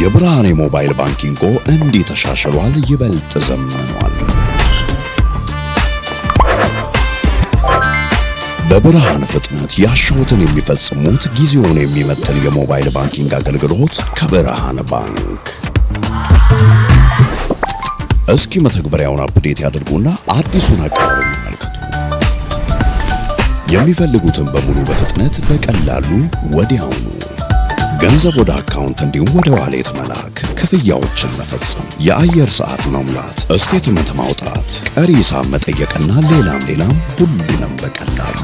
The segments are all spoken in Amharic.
የብርሃን ሞባይል ባንኪንግ እንዴት ተሻሽሏል ይበልጥ ዘመኗል። በብርሃን ፍጥነት ያሻውትን የሚፈጽሙት ጊዜውን የሚመጥን የሞባይል ባንኪንግ አገልግሎት ከብርሃን ባንክ። እስኪ መተግበሪያውን አፕዴት ያድርጉና አዲሱን አቀራረብ ይመልከቱ። የሚፈልጉትን በሙሉ በፍጥነት በቀላሉ ወዲያውኑ ገንዘብ ወደ አካውንት እንዲሁም ወደ ዋሌት መላክ፣ ክፍያዎችን መፈጸም፣ የአየር ሰዓት መሙላት፣ ስቴትመንት ማውጣት፣ ቀሪ ሂሳብ መጠየቅና ሌላም ሁሉንም በቀላሉ።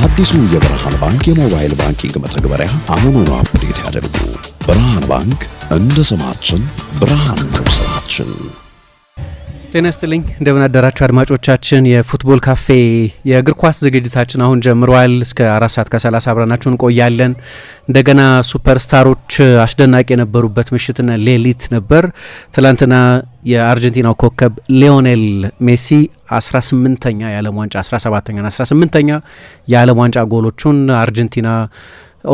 አዲሱ የብርሃን ባንክ የሞባይል ባንኪንግ መተግበሪያ አሁኑኑ አፕዴት ያድርጉ። ብርሃን ባንክ እንደ ስማችን ብርሃን ነው ስራችን። ጤና ይስጥልኝ፣ እንደምን አደራችሁ አድማጮቻችን። የፉትቦል ካፌ የእግር ኳስ ዝግጅታችን አሁን ጀምሯል። እስከ 4:30 አብረናችሁ እንቆያለን። እንደገና ሱፐርስታሮች አስደናቂ የነበሩበት ምሽትና ሌሊት ነበር። ትላንትና የአርጀንቲናው ኮከብ ሊዮኔል ሜሲ 18ኛ የዓለም ዋንጫ 17ኛና 18ኛ የዓለም ዋንጫ ጎሎቹን አርጀንቲና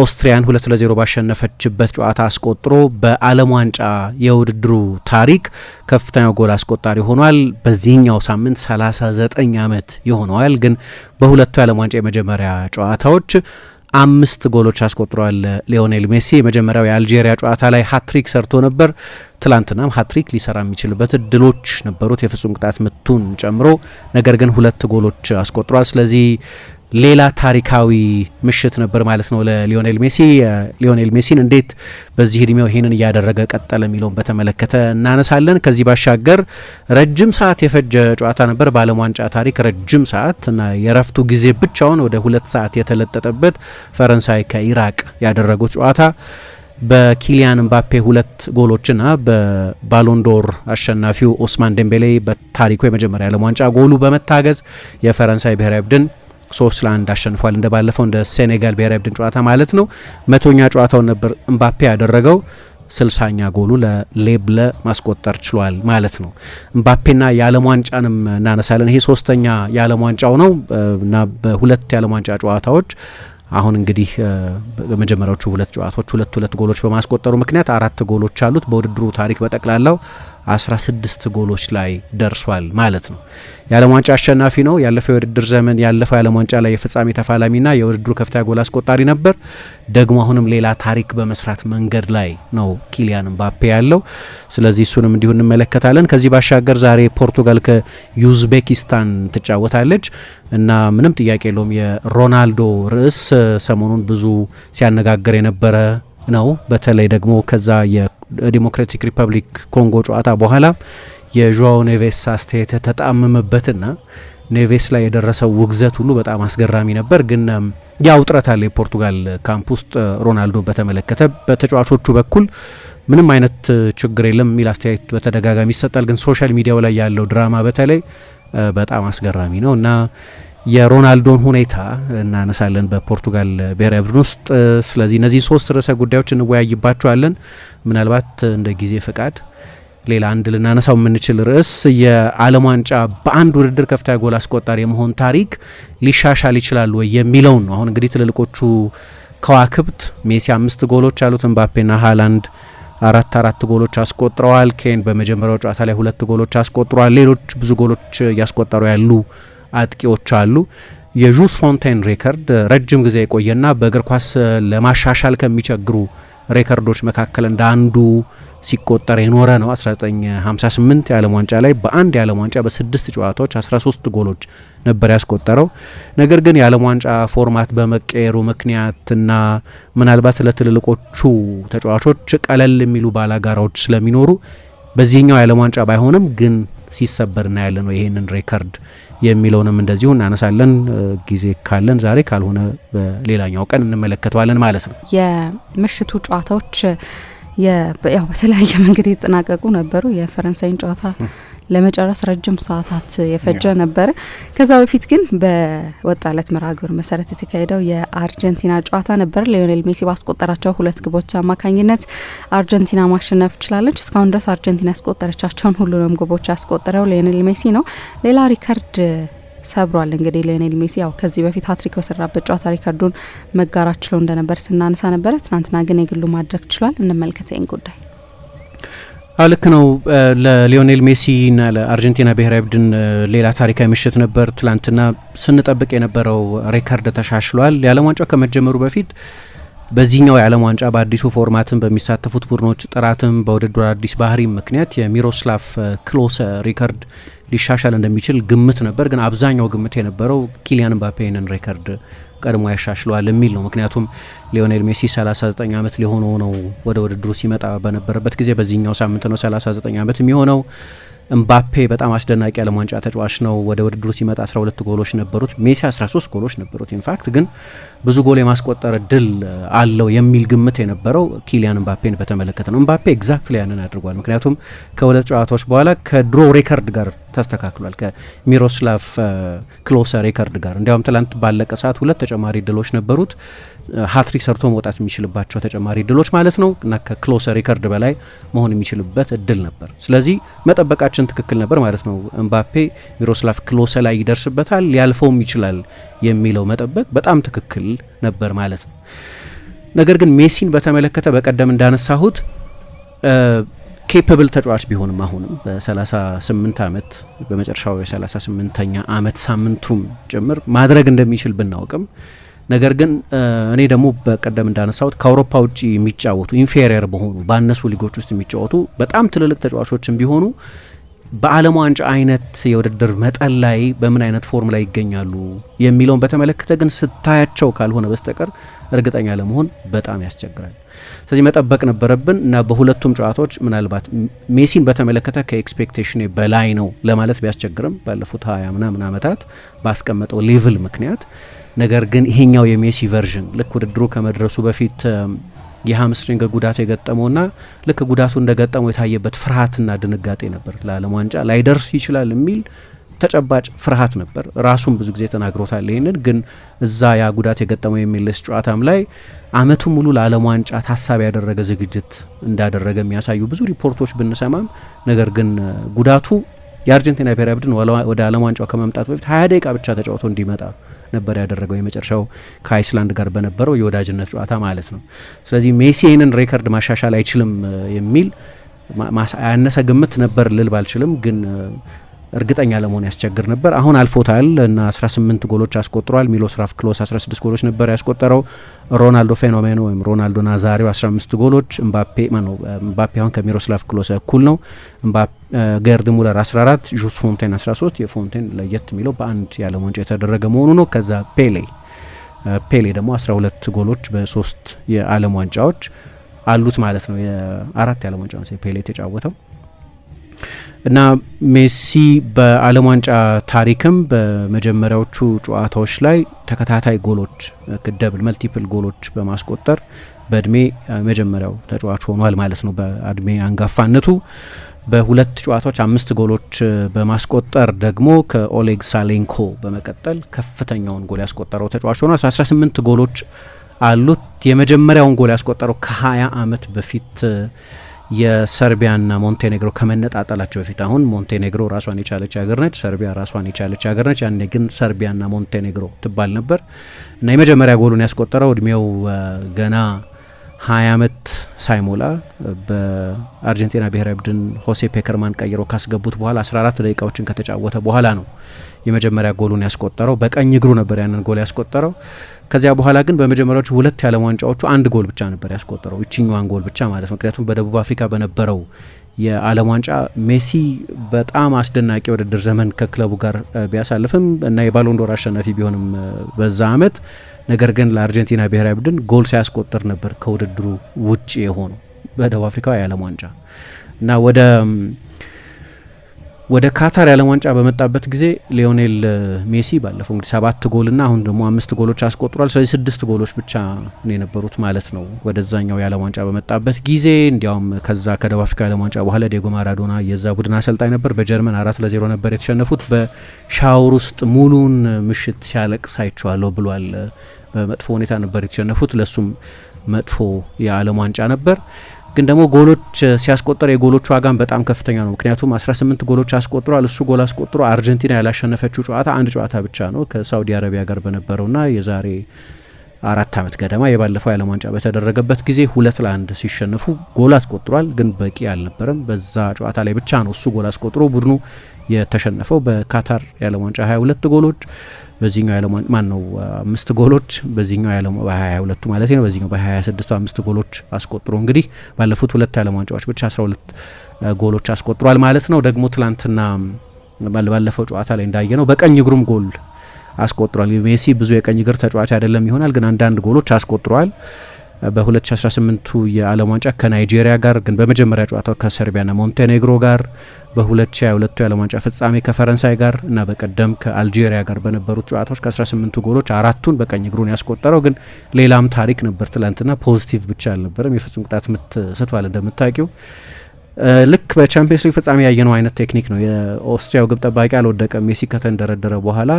ኦስትሪያን 2-0 ባሸነፈችበት ጨዋታ አስቆጥሮ በዓለም ዋንጫ የውድድሩ ታሪክ ከፍተኛው ጎል አስቆጣሪ ሆኗል። በዚህኛው ሳምንት 39 ዓመት ይሆነዋል። ግን በሁለቱ የዓለም ዋንጫ የመጀመሪያ ጨዋታዎች 5 ጎሎች አስቆጥሯል ሊዮኔል ሜሲ። የመጀመሪያው የአልጄሪያ ጨዋታ ላይ ሃትሪክ ሰርቶ ነበር። ትላንትናም ሃትሪክ ሊሰራ የሚችልበት እድሎች ነበሩት የፍጹም ቅጣት ምቱን ጨምሮ። ነገር ግን 2 ጎሎች አስቆጥሯል። ስለዚህ ሌላ ታሪካዊ ምሽት ነበር ማለት ነው ለሊዮኔል ሜሲ። ሊዮኔል ሜሲን እንዴት በዚህ እድሜው ይሄንን እያደረገ ቀጠለ የሚለውን በተመለከተ እናነሳለን። ከዚህ ባሻገር ረጅም ሰዓት የፈጀ ጨዋታ ነበር በዓለም ዋንጫ ታሪክ ረጅም ሰዓት እና የረፍቱ ጊዜ ብቻውን ወደ 2 ሰዓት የተለጠጠበት ፈረንሳይ ከኢራቅ ያደረጉት ጨዋታ በኪሊያን ምባፔ 2 ጎሎችና በባሎንዶር አሸናፊው ኦስማን ዴምቤሌ በታሪኩ የመጀመሪያ የዓለም ዋንጫ ጎሉ በመታገዝ የፈረንሳይ ብሔራዊ ቡድን 3-1 አሸንፏል። እንደ ባለፈው እንደ ሴኔጋል ብሔራዊ ቡድን ጨዋታ ማለት ነው። 100ኛ ጨዋታውን ነበር ምባፔ ያደረገው። 60ኛ ጎሉ ለሌብለ ማስቆጠር ችሏል ማለት ነው። ምባፔና የዓለም ዋንጫንም እናነሳለን። ይሄ 3ኛ የዓለም ዋንጫው ነው እና በ2 የዓለም ዋንጫ ጨዋታዎች አሁን እንግዲህ በመጀመሪያዎቹ 2 ጨዋታዎች 2 ጎሎች በማስቆጠሩ ምክንያት 4 ጎሎች አሉት። በውድድሩ ታሪክ በጠቅላላው 16 ጎሎች ላይ ደርሷል ማለት ነው። የዓለም ዋንጫ አሸናፊ ነው። ያለፈው የውድድር ዘመን ያለፈው የዓለም ዋንጫ ላይ የፍጻሜ ተፋላሚና የውድድሩ ከፍተኛ ጎል አስቆጣሪ ነበር። ደግሞ አሁንም ሌላ ታሪክ በመስራት መንገድ ላይ ነው ኪሊያን ምባፔ ያለው። ስለዚህ እሱንም እንዲሁ እንመለከታለን። ከዚህ ባሻገር ዛሬ ፖርቱጋል ከዩዝቤኪስታን ትጫወታለች እና ምንም ጥያቄ የለውም የሮናልዶ ርዕስ ሰሞኑን ብዙ ሲያነጋግር የነበረ ነው። በተለይ ደግሞ ከዛ የዲሞክራቲክ ሪፐብሊክ ኮንጎ ጨዋታ በኋላ የዦአው ኔቬስ አስተያየት ተጣመመበትና ኔቬስ ላይ የደረሰው ውግዘት ሁሉ በጣም አስገራሚ ነበር። ግን ያው ውጥረት አለ የፖርቱጋል ካምፕ ውስጥ ሮናልዶ በተመለከተ በተጫዋቾቹ በኩል ምንም አይነት ችግር የለም የሚል አስተያየት በተደጋጋሚ ይሰጣል። ግን ሶሻል ሚዲያው ላይ ያለው ድራማ በተለይ በጣም አስገራሚ ነው እና የሮናልዶን ሁኔታ እናነሳለን በፖርቱጋል ብሔራዊ ቡድን ውስጥ። ስለዚህ እነዚህ 3 ርዕሰ ጉዳዮች እንወያይባቸዋለን። ምናልባት እንደ ጊዜ ፈቃድ ሌላ አንድ ልናነሳው የምንችል ርዕስ የዓለም ዋንጫ በአንድ ውድድር ከፍተኛ ጎል አስቆጣሪ የመሆን ታሪክ ሊሻሻል ይችላል ወይ የሚለውን ነው። አሁን እንግዲህ ትልልቆቹ ከዋክብት ሜሲ 5 ጎሎች አሉት። ምባፔና ሃላንድ 4 ጎሎች አስቆጥረዋል። ኬን በመጀመሪያው ጨዋታ ላይ 2 ጎሎች አስቆጥረዋል። ሌሎች ብዙ ጎሎች እያስቆጠሩ ያሉ አጥቂዎች አሉ። የጁስ ፎንቴን ሬከርድ ረጅም ጊዜ የቆየና በእግር ኳስ ለማሻሻል ከሚቸግሩ ሬከርዶች መካከል እንደ አንዱ ሲቆጠር የኖረ ነው። 1958 የዓለም ዋንጫ ላይ በአንድ የዓለም ዋንጫ በ6 ጨዋታዎች 13 ጎሎች ነበር ያስቆጠረው። ነገር ግን የዓለም ዋንጫ ፎርማት በመቀየሩ ምክንያትና ምናልባት ለትልልቆቹ ተጫዋቾች ቀለል የሚሉ ባላጋራዎች ስለሚኖሩ በዚህኛው የዓለም ዋንጫ ባይሆንም ግን ሲሰበር እናያለን ነው ይሄንን ሬከርድ የሚለውንም እንደዚሁ እናነሳለን ጊዜ ካለን ዛሬ፣ ካልሆነ በሌላኛው ቀን እንመለከተዋለን ማለት ነው። የምሽቱ ጨዋታዎች ያው በተለያየ መንገድ የተጠናቀቁ ነበሩ። የፈረንሳይን ጨዋታ ለመጨረስ ረጅም ሰዓታት የፈጀ ነበር። ከዛ በፊት ግን በወጣለት መርሃ ግብር መሰረት የተካሄደው የአርጀንቲና ጨዋታ ነበር። ሊዮኔል ሜሲ ባስቆጠራቸው 2 ግቦች አማካኝነት አርጀንቲና ማሸነፍ ችላለች። እስካሁን ድረስ አርጀንቲና ያስቆጠረቻቸውን ሁሉንም ግቦች ያስቆጠረው ሊዮኔል ሜሲ ነው። ሌላ ሪከርድ ሰብሯል። እንግዲህ ሊዮኔል ሜሲ ያው ከዚህ በፊት ሃትሪክ በሰራበት ጨዋታ ሪከርዱን መጋራት ችሎ እንደነበር ስናነሳ ነበረ። ትናንትና ግን የግሉ ማድረግ ችሏል። እንመልከተኝ ጉዳይ ልክ ነው። ለሊዮኔል ሜሲና ለአርጀንቲና ብሔራዊ ቡድን ሌላ ታሪካዊ ምሽት ነበር። ትላንትና ስንጠብቅ የነበረው ሬከርድ ተሻሽሏል። የዓለም ዋንጫ ከመጀመሩ በፊት በዚህኛው የዓለም ዋንጫ በአዲሱ ፎርማትም በሚሳተፉት ቡድኖች ጥራትም በውድድሩ አዲስ ባህሪ ምክንያት የሚሮስላቭ ክሎሰ ሪከርድ ሊሻሻል እንደሚችል ግምት ነበር። ግን አብዛኛው ግምት የነበረው ኪሊያን ምባፔንን ሬከርድ ቀድሞ ያሻሽለዋል የሚል ነው። ምክንያቱም ሊዮኔል ሜሲ 39 ዓመት ሊሆነው ነው ወደ ውድድሩ ሲመጣ በነበረበት ጊዜ። በዚህኛው ሳምንት ነው 39 ዓመት የሚሆነው። እምባፔ በጣም አስደናቂ ዓለም ዋንጫ ተጫዋች ነው። ወደ ውድድሩ ሲመጣ 12 ጎሎች ነበሩት። ሜሲ 13 ጎሎች ነበሩት። ኢንፋክት ግን ብዙ ጎል የማስቆጠር እድል አለው የሚል ግምት የነበረው ኪሊያን እምባፔን በተመለከተ ነው። እምባፔ ኤግዛክትሊ ያንን አድርጓል። ምክንያቱም ከሁለት ጨዋታዎች በኋላ ከድሮ ሬከርድ ጋር ተስተካክሏል፣ ከሚሮስላቭ ክሎሰ ሬከርድ ጋር። እንዲያውም ትላንት ባለቀ ሰዓት ሁለት ተጨማሪ እድሎች ነበሩት፣ ሀትሪክ ሰርቶ መውጣት የሚችልባቸው ተጨማሪ እድሎች ማለት ነው እና ከክሎሰ ሪከርድ በላይ መሆን የሚችልበት እድል ነበር። ስለዚህ መጠበቃችን ትክክል ነበር ማለት ነው። እምባፔ ሚሮስላቭ ክሎሰ ላይ ይደርስበታል፣ ሊያልፈውም ይችላል የሚለው መጠበቅ በጣም ትክክል ነበር ማለት ነው። ነገር ግን ሜሲን በተመለከተ በቀደም እንዳነሳሁት ኬፐብል ተጫዋች ቢሆንም አሁንም በ38 ዓመት በመጨረሻው የ38ኛ ዓመት ሳምንቱም ጭምር ማድረግ እንደሚችል ብናውቅም ነገር ግን እኔ ደግሞ በቀደም እንዳነሳሁት ከአውሮፓ ውጭ የሚጫወቱ ኢንፌሪየር በሆኑ ባነሱ ሊጎች ውስጥ የሚጫወቱ በጣም ትልልቅ ተጫዋቾችን ቢሆኑ በዓለም ዋንጫ አይነት የውድድር መጠን ላይ በምን አይነት ፎርም ላይ ይገኛሉ የሚለውን በተመለከተ ግን ስታያቸው ካልሆነ በስተቀር እርግጠኛ ለመሆን በጣም ያስቸግራል። ስለዚህ መጠበቅ ነበረብን እና በሁለቱም ጨዋታዎች ምናልባት ሜሲን በተመለከተ ከኤክስፔክቴሽን በላይ ነው ለማለት ቢያስቸግርም ባለፉት 20 ምናምን ዓመታት ባስቀመጠው ሌቭል ምክንያት ነገር ግን ይሄኛው የሜሲ ቨርዥን ልክ ውድድሩ ከመድረሱ በፊት የሃምስትሪንግ ጉዳት የገጠመውና ልክ ጉዳቱ እንደገጠመው የታየበት ፍርሃትና ድንጋጤ ነበር። ለዓለም ዋንጫ ላይደርስ ይችላል የሚል ተጨባጭ ፍርሃት ነበር። ራሱም ብዙ ጊዜ ተናግሮታል ይህንን። ግን እዛ ያ ጉዳት የገጠመው የሚልስ ጨዋታም ላይ አመቱ ሙሉ ለዓለም ዋንጫ ታሳቢ ያደረገ ዝግጅት እንዳደረገ የሚያሳዩ ብዙ ሪፖርቶች ብንሰማም ነገር ግን ጉዳቱ የአርጀንቲና ብሔራዊ ቡድን ወደ ዓለም ዋንጫው ከመምጣቱ በፊት 20 ደቂቃ ብቻ ተጫውቶ እንዲመጣ ነበር ያደረገው፣ የመጨረሻው ከአይስላንድ ጋር በነበረው የወዳጅነት ጨዋታ ማለት ነው። ስለዚህ ሜሲ ይህንን ሬከርድ ማሻሻል አይችልም የሚል ያነሰ ግምት ነበር ልል ባልችልም፣ ግን እርግጠኛ ለመሆን ያስቸግር ነበር። አሁን አልፎታል እና 18 ጎሎች አስቆጥሯል። ሚሮስላቭ ክሎሰ 16 ጎሎች ነበር ያስቆጠረው። ሮናልዶ ፌኖሜኖ ወይም ሮናልዶ ናዛሪዮ 15 ጎሎች። እምባፔ አሁን ከሚሮስላቭ ክሎሰ እኩል ነው። ገርድ ሙለር 14፣ ጁስ ፎንቴን 13። የፎንቴን ለየት የሚለው በአንድ የዓለም ዋንጫ የተደረገ መሆኑ ነው። ከዛ ፔሌ ደግሞ 12 ጎሎች በ3 የዓለም ዋንጫዎች አሉት ማለት ነው። የአራት የዓለም ዋንጫ ነው ፔሌ የተጫወተው እና ሜሲ በዓለም ዋንጫ ታሪክም በመጀመሪያዎቹ ጨዋታዎች ላይ ተከታታይ ጎሎች ደብል መልቲፕል ጎሎች በማስቆጠር በእድሜ መጀመሪያው ተጫዋች ሆኗል ማለት ነው። በእድሜ አንጋፋነቱ በሁለት ጨዋታዎች 5 ጎሎች በማስቆጠር ደግሞ ከኦሌግ ሳሌንኮ በመቀጠል ከፍተኛውን ጎል ያስቆጠረው ተጫዋች ሆኗል። 18 ጎሎች አሉት። የመጀመሪያውን ጎል ያስቆጠረው ከ20 ዓመት በፊት የሰርቢያና ሞንቴኔግሮ ከመነጣጠላቸው በፊት። አሁን ሞንቴኔግሮ ራሷን የቻለች ሀገር ነች፣ ሰርቢያ ራሷን የቻለች ሀገር ነች። ያኔ ግን ሰርቢያና ሞንቴኔግሮ ትባል ነበር እና የመጀመሪያ ጎሉን ያስቆጠረው እድሜው ገና 20 ዓመት ሳይሞላ በአርጀንቲና ብሔራዊ ቡድን ሆሴ ፔከርማን ቀይሮ ካስገቡት በኋላ 14 ደቂቃዎችን ከተጫወተ በኋላ ነው የመጀመሪያ ጎሉን ያስቆጠረው። በቀኝ እግሩ ነበር ያንን ጎል ያስቆጠረው። ከዚያ በኋላ ግን በመጀመሪያዎቹ 2 የዓለም ዋንጫዎቹ 1 ጎል ብቻ ነበር ያስቆጠረው፣ ይችኛዋን ጎል ብቻ ማለት ነው። ምክንያቱም በደቡብ አፍሪካ በነበረው የዓለም ዋንጫ ሜሲ በጣም አስደናቂ ውድድር ዘመን ከክለቡ ጋር ቢያሳልፍም እና የባሎንዶር አሸናፊ ቢሆንም በዛ አመት ነገር ግን ለአርጀንቲና ብሔራዊ ቡድን ጎል ሳያስቆጥር ነበር ከውድድሩ ውጪ የሆነው በደቡብ አፍሪካ የዓለም ዋንጫ እና ወደ ካታር የዓለም ዋንጫ በመጣበት ጊዜ ሊዮኔል ሜሲ ባለፈው እንግዲህ 7 ጎልና አሁን ደግሞ 5 ጎሎች አስቆጥሯል። ስለዚህ 6 ጎሎች ብቻ ነው የነበሩት ማለት ነው ወደዛኛው የዓለም ዋንጫ በመጣበት ጊዜ። እንዲያውም ከዛ ከደቡብ አፍሪካ የዓለም ዋንጫ በኋላ ዲየጎ ማራዶና የዛ ቡድን አሰልጣኝ ነበር። በጀርመን 4-0 ነበር የተሸነፉት። በሻወር ውስጥ ሙሉን ምሽት ሲያለቅስ አይቼዋለሁ ብሏል። በመጥፎ ሁኔታ ነበር የተሸነፉት። ለሱም መጥፎ የዓለም ዋንጫ ነበር። ግን ደግሞ ጎሎች ሲያስቆጥር የጎሎቹ ዋጋም በጣም ከፍተኛ ነው። ምክንያቱም 18 ጎሎች አስቆጥሯል። እሱ ጎል አስቆጥሮ አርጀንቲና ያላሸነፈችው ጨዋታ አንድ ጨዋታ ብቻ ነው ከሳውዲ አረቢያ ጋር በነበረውና የዛሬ 4 ዓመት ገደማ የባለፈው የዓለም ዋንጫ በተደረገበት ጊዜ 2-1 ሲሸነፉ ጎል አስቆጥሯል፣ ግን በቂ አልነበረም። በዛ ጨዋታ ላይ ብቻ ነው እሱ ጎል አስቆጥሮ ቡድኑ የተሸነፈው። በካታር የዓለም ዋንጫ 22 ጎሎች፣ በዚህኛው የዓለም ዋንጫ 5 ጎሎች፣ በዚህኛው የዓለም በ22 ማለት ነው፣ በዚህኛው በ26 5 ጎሎች አስቆጥሮ እንግዲህ ባለፉት 2 የዓለም ዋንጫዎች ብቻ 12 ጎሎች አስቆጥሯል ማለት ነው። ደግሞ ትላንትና ባለፈው ጨዋታ ላይ እንዳየነው በቀኝ እግሩም ጎል አስቆጥሯል። ሜሲ ብዙ የቀኝ እግር ተጫዋች አይደለም ይሆናል፣ ግን አንዳንድ ጎሎች አስቆጥሯል። በ2018ቱ የዓለም ዋንጫ ከናይጄሪያ ጋር፣ ግን በመጀመሪያ ጨዋታው ከሰርቢያና ሞንቴኔግሮ ጋር፣ በ2022ቱ የዓለም ዋንጫ ፍጻሜ ከፈረንሳይ ጋር እና በቀደም ከአልጄሪያ ጋር በነበሩት ጨዋታዎች ከ18ቱ ጎሎች 4ቱን በቀኝ እግሩን ያስቆጠረው። ግን ሌላም ታሪክ ነበር ትላንትና፣ ፖዚቲቭ ብቻ አልነበረም። የፍጹም ቅጣት ምት ስቷል እንደምታውቂው። ልክ በቻምፒየንስ ሊግ ፍጻሜ ያየነው አይነት ቴክኒክ ነው። የኦስትሪያው ግብ ጠባቂ አልወደቀም። ሜሲ ከተንደረደረ በኋላ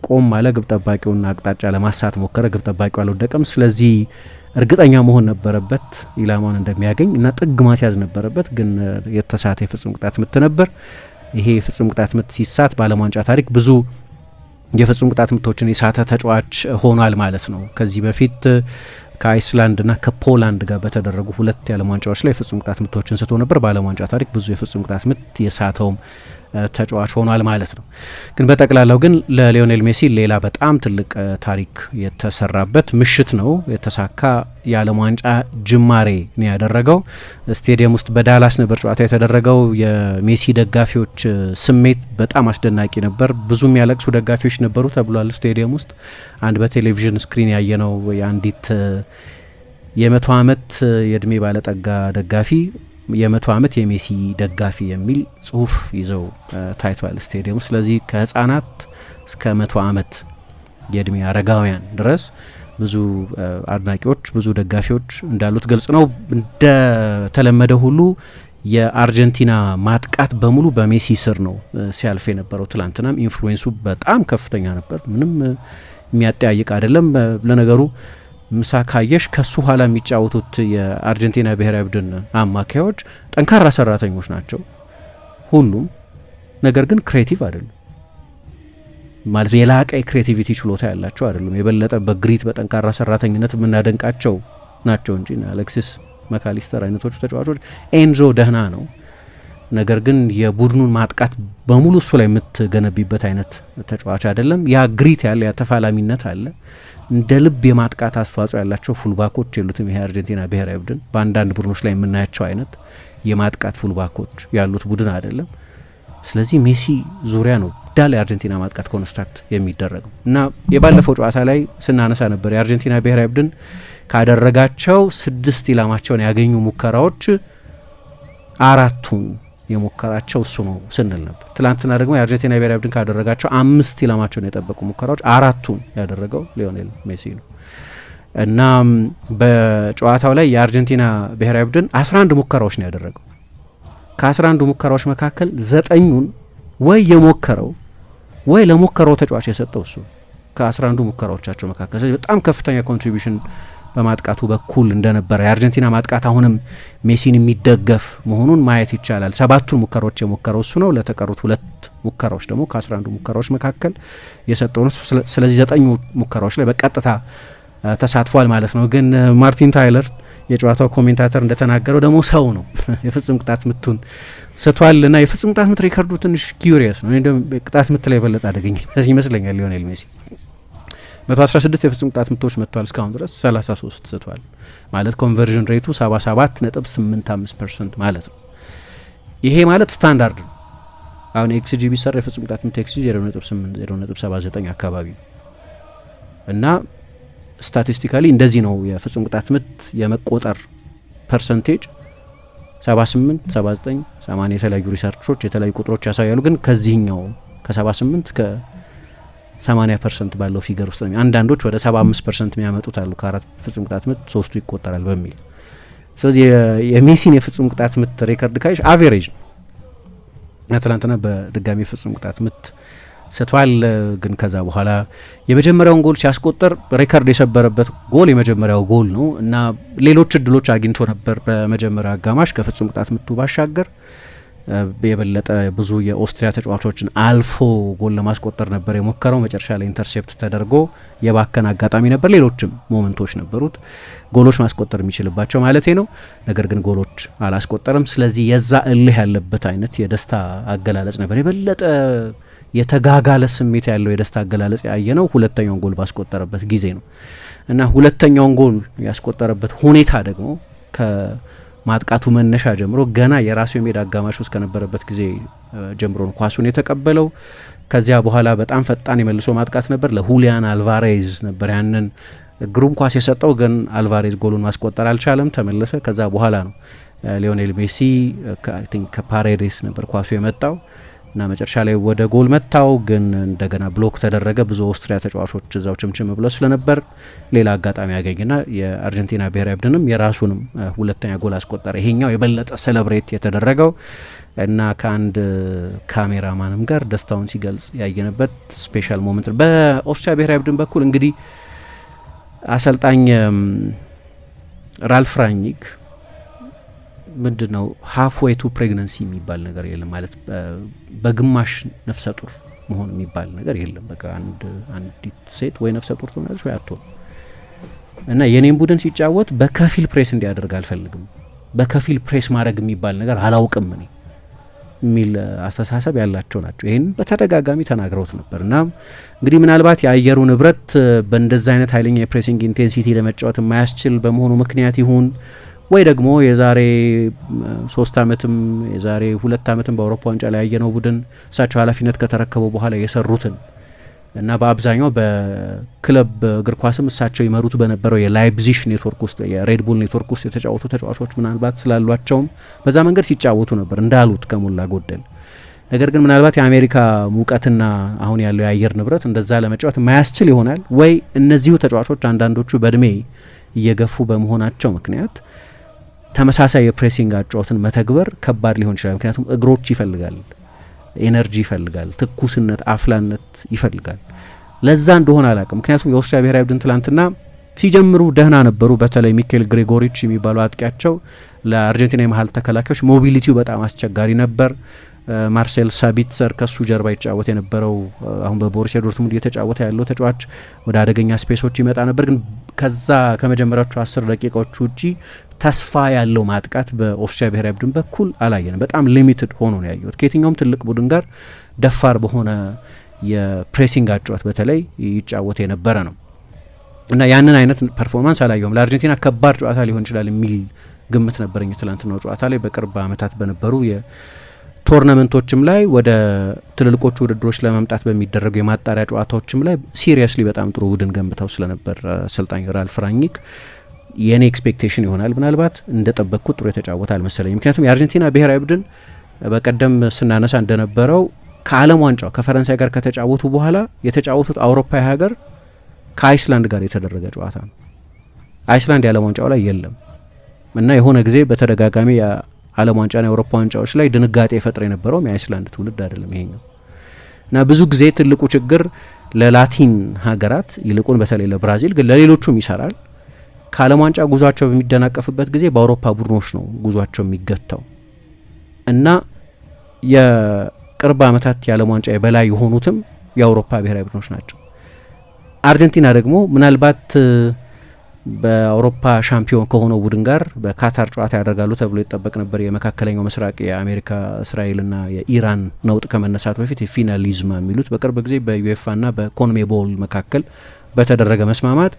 ቆም አለ፣ ግብ ጠባቂውን አቅጣጫ ለማሳት ሞከረ፣ ግብ ጠባቂው አልወደቀም። ስለዚህ እርግጠኛ መሆን ነበረበት ኢላማውን እንደሚያገኝ እና ጥግ ማስያዝ ነበረበት። ግን የተሳተ የፍጹም ቅጣት ምት ነበር። ይሄ የፍጹም ቅጣት ምት ሲሳት በዓለም ዋንጫ ታሪክ ብዙ የፍጹም ቅጣት ምቶችን የሳተ ተጫዋች ሆኗል ማለት ነው። ከዚህ በፊት ከአይስላንድና ከፖላንድ ጋር በተደረጉ 2 የዓለም ዋንጫዎች ላይ የፍጹም ቅጣት ምቶችን ስቶ ነበር። በዓለም ዋንጫ ታሪክ ብዙ የፍጹም ቅጣት ምት የሳተውም ተጫዋች ሆኗል ማለት ነው። ግን በጠቅላላው ግን ለሊዮኔል ሜሲ ሌላ በጣም ትልቅ ታሪክ የተሰራበት ምሽት ነው። የተሳካ የዓለም ዋንጫ ጅማሬ ነው ያደረገው። ስቴዲየም ውስጥ በዳላስ ነበር ጨዋታ የተደረገው። የሜሲ ደጋፊዎች ስሜት በጣም አስደናቂ ነበር። ብዙ የሚያለቅሱ ደጋፊዎች ነበሩ ተብሏል። ስቴዲየም ውስጥ አንድ በቴሌቪዥን ስክሪን ያየነው የአንዲት የ100 ዓመት የእድሜ ባለጠጋ ደጋፊ የ100 ዓመት የሜሲ ደጋፊ የሚል ጽሁፍ ይዘው ታይቷል ስቴዲየም። ስለዚህ ከህፃናት እስከ 100 ዓመት የእድሜ አረጋውያን ድረስ ብዙ አድናቂዎች፣ ብዙ ደጋፊዎች እንዳሉት ግልጽ ነው። እንደተለመደ ሁሉ የአርጀንቲና ማጥቃት በሙሉ በሜሲ ስር ነው ሲያልፍ የነበረው። ትላንትናም ኢንፍሉዌንሱ በጣም ከፍተኛ ነበር። ምንም የሚያጠያይቅ አይደለም። ለነገሩ ምሳ ካየሽ ከሱ ኋላ የሚጫወቱት የአርጀንቲና ብሔራዊ ቡድን አማካዮች ጠንካራ ሰራተኞች ናቸው ሁሉም። ነገር ግን ክሬቲቭ አይደሉም ማለት የላቀ የክሬቲቪቲ ችሎታ ያላቸው አይደሉም። የበለጠ በግሪት በጠንካራ ሰራተኝነት የምናደንቃቸው ናቸው እንጂ አሌክሲስ መካሊስተር አይነቶቹ ተጫዋቾች። ኤንዞ ደህና ነው፣ ነገር ግን የቡድኑን ማጥቃት በሙሉ እሱ ላይ የምትገነቢበት አይነት ተጫዋች አይደለም። ያ ግሪት ያለ ያ ተፋላሚነት አለ። እንደ ልብ የማጥቃት አስተዋጽኦ ያላቸው ፉልባኮች የሉትም። ይሄ አርጀንቲና ብሔራዊ ቡድን በአንዳንድ ቡድኖች ላይ የምናያቸው አይነት የማጥቃት ፉልባኮች ያሉት ቡድን አይደለም። ስለዚህ ሜሲ ዙሪያ ነው ዳል የአርጀንቲና ማጥቃት ኮንስትራክት የሚደረገው እና የባለፈው ጨዋታ ላይ ስናነሳ ነበር የአርጀንቲና ብሔራዊ ቡድን ካደረጋቸው 6 ኢላማቸውን ያገኙ ሙከራዎች 4ቱን የሞከራቸው እሱ ነው ስንል ነበር። ትላንትና ደግሞ የአርጀንቲና ብሔራዊ ቡድን ካደረጋቸው 5 ኢላማቸውን የጠበቁ ሙከራዎች 4ቱን ያደረገው ሊዮኔል ሜሲ ነው እና በጨዋታው ላይ የአርጀንቲና ብሔራዊ ቡድን 11 ሙከራዎች ነው ያደረገው። ከ11 ሙከራዎች መካከል 9ኙን ወይ የሞከረው ወይ ለሞከረው ተጫዋች የሰጠው እሱ ከ11 ሙከራዎቻቸው መካከል። ስለዚህ በጣም ከፍተኛ ኮንትሪቢዩሽን በማጥቃቱ በኩል እንደነበረ የአርጀንቲና ማጥቃት አሁንም ሜሲን የሚደገፍ መሆኑን ማየት ይቻላል። 7ቱን ሙከራዎች የሞከረው እሱ ነው። ለተቀሩት 2 ሙከራዎች ደግሞ ከ11 ሙከራዎች መካከል የሰጠው ነው። ስለዚህ 9 ሙከራዎች ላይ በቀጥታ ተሳትፏል ማለት ነው። ግን ማርቲን ታይለር የጨዋታው ኮሜንታተር እንደተናገረው ደግሞ ሰው ነው የፍጹም ቅጣት ምቱን ስቷል እና የፍጹም ቅጣት ምት ሪከርዱ ትንሽ ኪዩሪየስ ነው። እንደም ቅጣት ምት ላይ የበለጠ አደገኛ ይመስለኛል ሊዮኔል ሜሲ 116 የፍጹም ቅጣት ምቶች መጥቷል እስካሁን ድረስ 33 ስቷል ማለት ኮንቨርዥን ሬቱ 77.85% ማለት ነው። ይሄ ማለት ስታንዳርድ ነው። አሁን ኤክስጂ ቢሰራ የፍጹም ቅጣት ምት ኤክስጂ 0.8 አካባቢ እና ስታቲስቲካሊ እንደዚህ ነው የፍጹም ቅጣት ምት የመቆጠር ፐርሰንቴጅ 78 79 80 የተለያዩ ሪሰርቾች የተለያዩ ቁጥሮች ያሳያሉ። ግን ከዚህኛው ከ78 እስከ 80% ባለው ፊገር ውስጥ ነው። አንዳንዶች ወደ 75% የሚያመጡት አሉ። ከ4 ፍጹም ቅጣት ምት 3ቱ ይቆጠራል በሚል። ስለዚህ የሜሲን የፍጹም ቅጣት ምት ሬከርድ ካይሽ አቬሬጅ ነው። ትናንትና በድጋሚ ፍጹም ቅጣት ምት ስቷል። ግን ከዛ በኋላ የመጀመሪያውን ጎል ሲያስቆጥር ሬከርድ የሰበረበት ጎል የመጀመሪያው ጎል ነው እና ሌሎች እድሎች አግኝቶ ነበር በመጀመሪያ አጋማሽ ከፍጹም ቅጣት ምቱ ባሻገር የበለጠ ብዙ የኦስትሪያ ተጫዋቾችን አልፎ ጎል ለማስቆጠር ነበር የሞከረው። መጨረሻ ላይ ኢንተርሴፕት ተደርጎ የባከን አጋጣሚ ነበር። ሌሎችም ሞመንቶች ነበሩት ጎሎች ማስቆጠር የሚችልባቸው ማለት ነው። ነገር ግን ጎሎች አላስቆጠርም። ስለዚህ የዛ እልህ ያለበት አይነት የደስታ አገላለጽ ነበር። የበለጠ የተጋጋለ ስሜት ያለው የደስታ አገላለጽ ያየ ነው ሁለተኛውን ጎል ባስቆጠረበት ጊዜ ነው እና ሁለተኛውን ጎል ያስቆጠረበት ሁኔታ ደግሞ ማጥቃቱ መነሻ ጀምሮ ገና የራሱ የሜዳ አጋማሽ ውስጥ ከነበረበት ጊዜ ጀምሮ ኳሱን የተቀበለው። ከዚያ በኋላ በጣም ፈጣን የመልሶ ማጥቃት ነበር። ለሁሊያን አልቫሬዝ ነበር ያንን ግሩም ኳስ የሰጠው፣ ግን አልቫሬዝ ጎሉን ማስቆጠር አልቻለም፣ ተመለሰ። ከዛ በኋላ ነው ሊዮኔል ሜሲ ከፓሬዴስ ነበር ኳሱ የመጣው እና መጨረሻ ላይ ወደ ጎል መታው፣ ግን እንደገና ብሎክ ተደረገ። ብዙ ኦስትሪያ ተጫዋቾች እዛው ችምችም ብለው ስለነበር ሌላ አጋጣሚ ያገኝና የአርጀንቲና ብሔራዊ ቡድንም የራሱንም ሁለተኛ ጎል አስቆጠረ። ይሄኛው የበለጠ ሴሌብሬት የተደረገው እና ከአንድ ካሜራማንም ጋር ደስታውን ሲገልጽ ያየነበት ስፔሻል ሞመንት። በኦስትሪያ ብሔራዊ ቡድን በኩል እንግዲህ አሰልጣኝ ራልፍ ራኒክ ምንድን ነው ሃፍዌይ ቱ ፕሬግነንሲ የሚባል ነገር የለም ማለት በግማሽ ነፍሰ ጡር መሆን የሚባል ነገር የለም። በቃ አንዲት ሴት ወይ ነፍሰ ጡር ትሆናለች ወይ አትሆን እና የኔም ቡድን ሲጫወት በከፊል ፕሬስ እንዲያደርግ አልፈልግም፣ በከፊል ፕሬስ ማድረግ የሚባል ነገር አላውቅም እኔ የሚል አስተሳሰብ ያላቸው ናቸው። ይህን በተደጋጋሚ ተናግረውት ነበር እና እንግዲህ ምናልባት የአየሩ ንብረት በእንደዛ አይነት ኃይለኛ የፕሬሲንግ ኢንቴንሲቲ ለመጫወት የማያስችል በመሆኑ ምክንያት ይሁን ወይ ደግሞ የዛሬ 3 ዓመትም የዛሬ 2 ዓመትም በአውሮፓ ዋንጫ ላይ ያየነው ቡድን እሳቸው ኃላፊነት ከተረከቡ በኋላ የሰሩትን እና በአብዛኛው በክለብ እግር ኳስም እሳቸው ይመሩት በነበረው የላይፕዚግ ኔትወርክ ውስጥ የሬድቡል ኔትወርክ ውስጥ የተጫወቱ ተጫዋቾች ምናልባት ስላሏቸውም በዛ መንገድ ሲጫወቱ ነበር እንዳሉት ከሞላ ጎደል። ነገር ግን ምናልባት የአሜሪካ ሙቀትና አሁን ያለው የአየር ንብረት እንደዛ ለመጫወት የማያስችል ይሆናል ወይ እነዚሁ ተጫዋቾች አንዳንዶቹ በእድሜ እየገፉ በመሆናቸው ምክንያት ተመሳሳይ የፕሬሲንግ አጫወትን መተግበር ከባድ ሊሆን ይችላል። ምክንያቱም እግሮች ይፈልጋል፣ ኤነርጂ ይፈልጋል፣ ትኩስነት፣ አፍላነት ይፈልጋል። ለዛ እንደሆነ አላውቅም። ምክንያቱም የኦስትሪያ ብሔራዊ ቡድን ትላንትና ሲጀምሩ ደህና ነበሩ። በተለይ ሚካኤል ግሬጎሪች የሚባሉ አጥቂያቸው ለአርጀንቲና የመሀል ተከላካዮች ሞቢሊቲው በጣም አስቸጋሪ ነበር። ማርሴል ሳቢትዘር ከሱ ጀርባ ይጫወት የነበረው አሁን በቦሩሲያ ዶርትሙንድ እየተጫወተ ያለው ተጫዋች ወደ አደገኛ ስፔሶች ይመጣ ነበር። ግን ከዛ ከመጀመሪያዎቹ 10 ደቂቃዎች ውጪ ተስፋ ያለው ማጥቃት በኦስትሪያ ብሔራዊ ቡድን በኩል አላየንም። በጣም ሊሚትድ ሆኖ ነው ያየሁት። ከየትኛውም ትልቅ ቡድን ጋር ደፋር በሆነ የፕሬሲንግ አጫወት በተለይ ይጫወት የነበረ ነው እና ያንን አይነት ፐርፎርማንስ አላየሁም። ለአርጀንቲና ከባድ ጨዋታ ሊሆን ይችላል የሚል ግምት ነበረኝ ትላንትናው ጨዋታ ላይ። በቅርብ ዓመታት በነበሩ ቶርናመንቶችም ላይ ወደ ትልልቆቹ ውድድሮች ለመምጣት በሚደረጉ የማጣሪያ ጨዋታዎችም ላይ ሲሪየስሊ በጣም ጥሩ ቡድን ገንብተው ስለነበር አሰልጣኝ ራልፍ ራኒክ የኔ ኤክስፔክቴሽን ይሆናል ምናልባት እንደጠበቅኩት ጥሩ የተጫወተ አልመሰለኝ። ምክንያቱም የአርጀንቲና ብሔራዊ ቡድን በቀደም ስናነሳ እንደነበረው ከዓለም ዋንጫው ከፈረንሳይ ጋር ከተጫወቱ በኋላ የተጫወቱት አውሮፓዊ ሀገር ከአይስላንድ ጋር የተደረገ ጨዋታ ነው። አይስላንድ የዓለም ዋንጫው ላይ የለም እና የሆነ ጊዜ በተደጋጋሚ የዓለም ዋንጫና የአውሮፓ ዋንጫዎች ላይ ድንጋጤ ፈጥሮ የነበረውም የአይስላንድ ትውልድ አይደለም ይሄኛው እና ብዙ ጊዜ ትልቁ ችግር ለላቲን ሀገራት ይልቁን በተለይ ለብራዚል ግን ለሌሎቹም ይሰራል። ከዓለም ዋንጫ ጉዟቸው በሚደናቀፍበት ጊዜ በአውሮፓ ቡድኖች ነው ጉዟቸው የሚገታው እና የቅርብ ዓመታት የዓለም ዋንጫ የበላይ የሆኑትም የአውሮፓ ብሔራዊ ቡድኖች ናቸው። አርጀንቲና ደግሞ ምናልባት በአውሮፓ ሻምፒዮን ከሆነው ቡድን ጋር በካታር ጨዋታ ያደርጋሉ ተብሎ ይጠበቅ ነበር። የመካከለኛው ምስራቅ የአሜሪካ እስራኤልና የኢራን ነውጥ ከመነሳት በፊት የፊናሊዝማ የሚሉት በቅርብ ጊዜ በዩኤፋና በኮንሜቦል መካከል በተደረገ መስማማት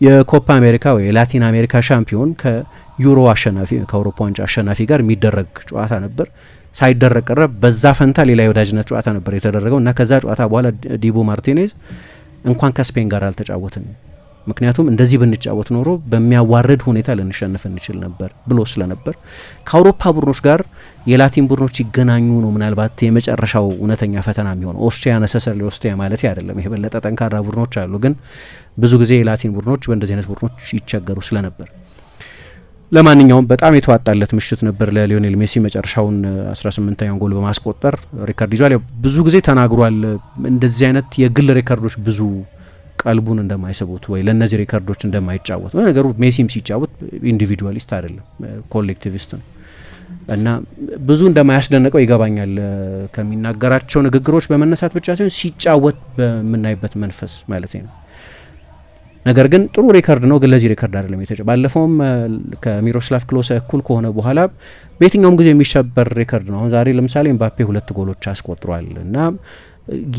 የኮፓ አሜሪካ ወይ የላቲን አሜሪካ ሻምፒዮን ከዩሮ አሸናፊ ከአውሮፓ ዋንጫ አሸናፊ ጋር የሚደረግ ጨዋታ ነበር። ሳይደረግ ቀረ። በዛ ፈንታ ሌላ የወዳጅነት ጨዋታ ነበር የተደረገው እና ከዛ ጨዋታ በኋላ ዲቦ ማርቲኔዝ እንኳን ከስፔን ጋር አልተጫወትም፣ ምክንያቱም እንደዚህ ብንጫወት ኖሮ በሚያዋርድ ሁኔታ ልንሸነፍ እንችል ነበር ብሎ ስለነበር ከአውሮፓ ቡድኖች ጋር የላቲን ቡድኖች ይገናኙ ነው ምናልባት የመጨረሻው እውነተኛ ፈተና የሚሆነው። ኦስትሪያ ነሰሰር ኦስትሪያ ማለት አይደለም፣ የበለጠ ጠንካራ ቡድኖች አሉ፣ ግን ብዙ ጊዜ የላቲን ቡድኖች በእንደዚህ አይነት ቡድኖች ይቸገሩ ስለነበር። ለማንኛውም በጣም የተዋጣለት ምሽት ነበር ለሊዮኔል ሜሲ። መጨረሻውን 18ኛውን ጎል በማስቆጠር ሪካርድ ይዟል። ብዙ ጊዜ ተናግሯል እንደዚህ አይነት የግል ሪካርዶች ብዙ ቀልቡን እንደማይስቡት ወይ ለነዚህ ሪካርዶች እንደማይጫወት። ነገሩ ሜሲም ሲጫወት ኢንዲቪጁዋሊስት አይደለም ኮሌክቲቪስት ነው እና ብዙ እንደማያስደንቀው ይገባኛል ከሚናገራቸው ንግግሮች በመነሳት ብቻ ሳይሆን ሲጫወት በምናይበት መንፈስ ማለት ነው። ነገር ግን ጥሩ ሪከርድ ነው፣ ግን ለዚህ ሪከርድ አይደለም የተጫወተው። ባለፈውም ከሚሮስላቭ ክሎሰ እኩል ከሆነ በኋላ በየትኛውም ጊዜ የሚሸበር ሪከርድ ነው። አሁን ዛሬ ለምሳሌ ኤምባፔ 2 ጎሎች አስቆጥሯል እና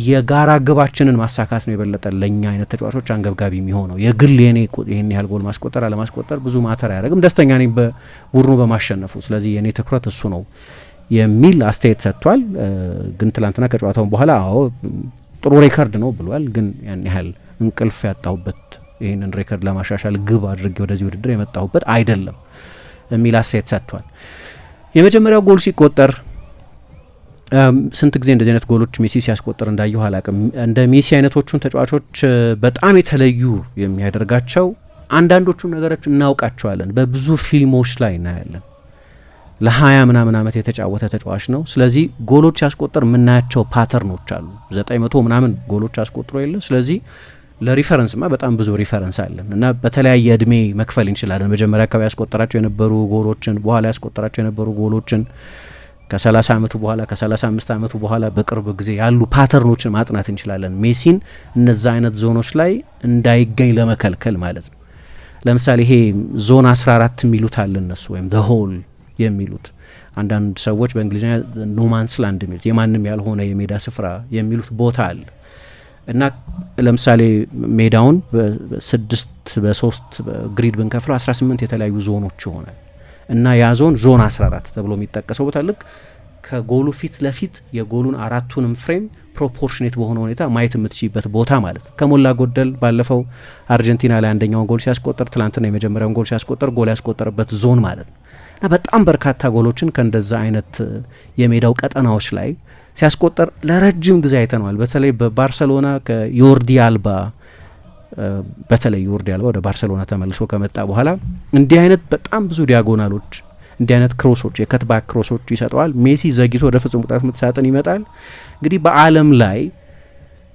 የጋራ ግባችንን ማሳካት ነው የበለጠ ለኛ አይነት ተጫዋቾች አንገብጋቢ የሚሆነው። የግል የኔ ይሄን ያህል ጎል ማስቆጠር አለማስቆጠር ብዙ ማተር አያደርግም፣ ደስተኛ ነኝ በቡድኑ በማሸነፉ፣ ስለዚህ የኔ ትኩረት እሱ ነው የሚል አስተያየት ሰጥቷል። ግን ትላንትና ከጨዋታው በኋላ አዎ ጥሩ ሪከርድ ነው ብሏል። ግን ያን ያህል እንቅልፍ ያጣሁበት ይህንን ሪከርድ ለማሻሻል ግብ አድርጌ ወደዚህ ውድድር የመጣሁበት አይደለም የሚል አስተያየት ሰጥቷል። የመጀመሪያው ጎል ሲቆጠር ስንት ጊዜ እንደዚህ አይነት ጎሎች ሜሲ ሲያስቆጥር እንዳየሁ አላቅም። እንደ ሜሲ አይነቶቹን ተጫዋቾች በጣም የተለዩ የሚያደርጋቸው አንዳንዶቹን ነገሮች እናውቃቸዋለን፣ በብዙ ፊልሞች ላይ እናያለን። ለ20 ምናምን ዓመት የተጫወተ ተጫዋች ነው። ስለዚህ ጎሎች ሲያስቆጥር የምናያቸው ፓተርኖች አሉ። 900 ምናምን ጎሎች አስቆጥሮ የለ። ስለዚህ ለሪፈረንስማ በጣም ብዙ ሪፈረንስ አለን እና በተለያየ እድሜ መክፈል እንችላለን። መጀመሪያ አካባቢ ያስቆጠራቸው የነበሩ ጎሎችን፣ በኋላ ያስቆጠራቸው የነበሩ ጎሎችን፣ ከ30 ዓመቱ በኋላ ከ35 ዓመቱ በኋላ በቅርብ ጊዜ ያሉ ፓተርኖችን ማጥናት እንችላለን። ሜሲን እነዛ አይነት ዞኖች ላይ እንዳይገኝ ለመከልከል ማለት ነው። ለምሳሌ ይሄ ዞን 14 የሚሉት አለ እነሱ፣ ወይም ዘ ሆል የሚሉት አንዳንድ ሰዎች በእንግሊዝኛ ኖማንስ ላንድ የሚሉት የማንም ያልሆነ የሜዳ ስፍራ የሚሉት ቦታ አለ እና ለምሳሌ ሜዳውን በ6 በ3 ግሪድ ብንከፍለው 18 የተለያዩ ዞኖች ይሆናል እና ያ ዞን 14 ተብሎ የሚጠቀሰው ቦታ ልክ ከጎሉ ፊት ለፊት የጎሉን አራቱንም ፍሬም ፕሮፖርሽኔት በሆነ ሁኔታ ማየት የምትችይበት ቦታ ማለት ነው። ከሞላ ጎደል ባለፈው አርጀንቲና ላይ አንደኛውን ጎል ሲያስቆጠር፣ ትላንትና የመጀመሪያውን ጎል ሲያስቆጠር ጎል ያስቆጠረበት ዞን ማለት ነው እና በጣም በርካታ ጎሎችን ከእንደዛ አይነት የሜዳው ቀጠናዎች ላይ ሲያስቆጠር ለረጅም ጊዜ አይተነዋል። በተለይ በባርሰሎና ከዮርዲ አልባ ወደ ባርሰሎና ተመልሶ ከመጣ በኋላ እንዲህ አይነት በጣም ብዙ ዲያጎናሎች፣ እንዲህ አይነት ክሮሶች፣ የከትባክ ክሮሶች ይሰጠዋል። ሜሲ ዘግይቶ ወደ ፍጹም ቅጣት ምት ሳጥን ይመጣል። እንግዲህ በዓለም ላይ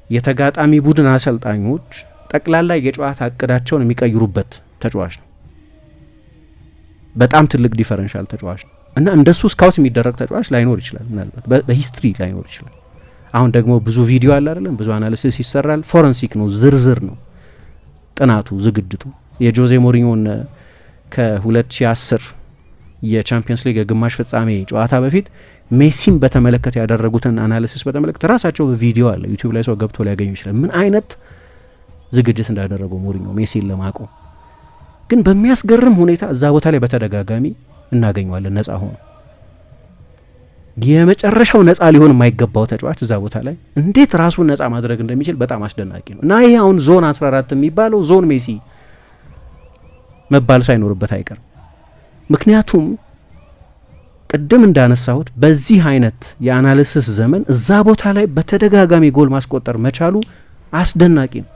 የተጋጣሚ ቡድን አሰልጣኞች ጠቅላላ የጨዋታ እቅዳቸውን የሚቀይሩበት ተጫዋች ነው። በጣም ትልቅ ዲፈረንሻል ተጫዋች ነው እና እንደሱ ስካውት የሚደረግ ተጫዋች ላይኖር ይችላል፣ ምናልባት በሂስትሪ ላይኖር ይችላል። አሁን ደግሞ ብዙ ቪዲዮ አለ አይደለም፣ ብዙ አናሊሲስ ይሰራል። ፎረንሲክ ነው፣ ዝርዝር ነው ጥናቱ፣ ዝግጅቱ። የጆዜ ሞሪኞን ከ2010 የቻምፒየንስ ሊግ የግማሽ ፍጻሜ ጨዋታ በፊት ሜሲን በተመለከተ ያደረጉትን አናሊሲስ በተመለከተ ራሳቸው በቪዲዮ አለ፣ ዩቲዩብ ላይ ሰው ገብቶ ሊያገኙ ይችላል፣ ምን አይነት ዝግጅት እንዳደረገው ሞሪኞ ሜሲን ለማቆም። ግን በሚያስገርም ሁኔታ እዛ ቦታ ላይ በተደጋጋሚ እናገኘዋለን ነጻ ሆኖ። የመጨረሻው ነጻ ሊሆን የማይገባው ተጫዋች እዛ ቦታ ላይ እንዴት ራሱን ነጻ ማድረግ እንደሚችል በጣም አስደናቂ ነው። እና ይሄ አሁን ዞን 14 የሚባለው ዞን ሜሲ መባል ሳይኖርበት አይቀርም። ምክንያቱም ቅድም እንዳነሳሁት በዚህ አይነት የአናሊሲስ ዘመን እዛ ቦታ ላይ በተደጋጋሚ ጎል ማስቆጠር መቻሉ አስደናቂ ነው።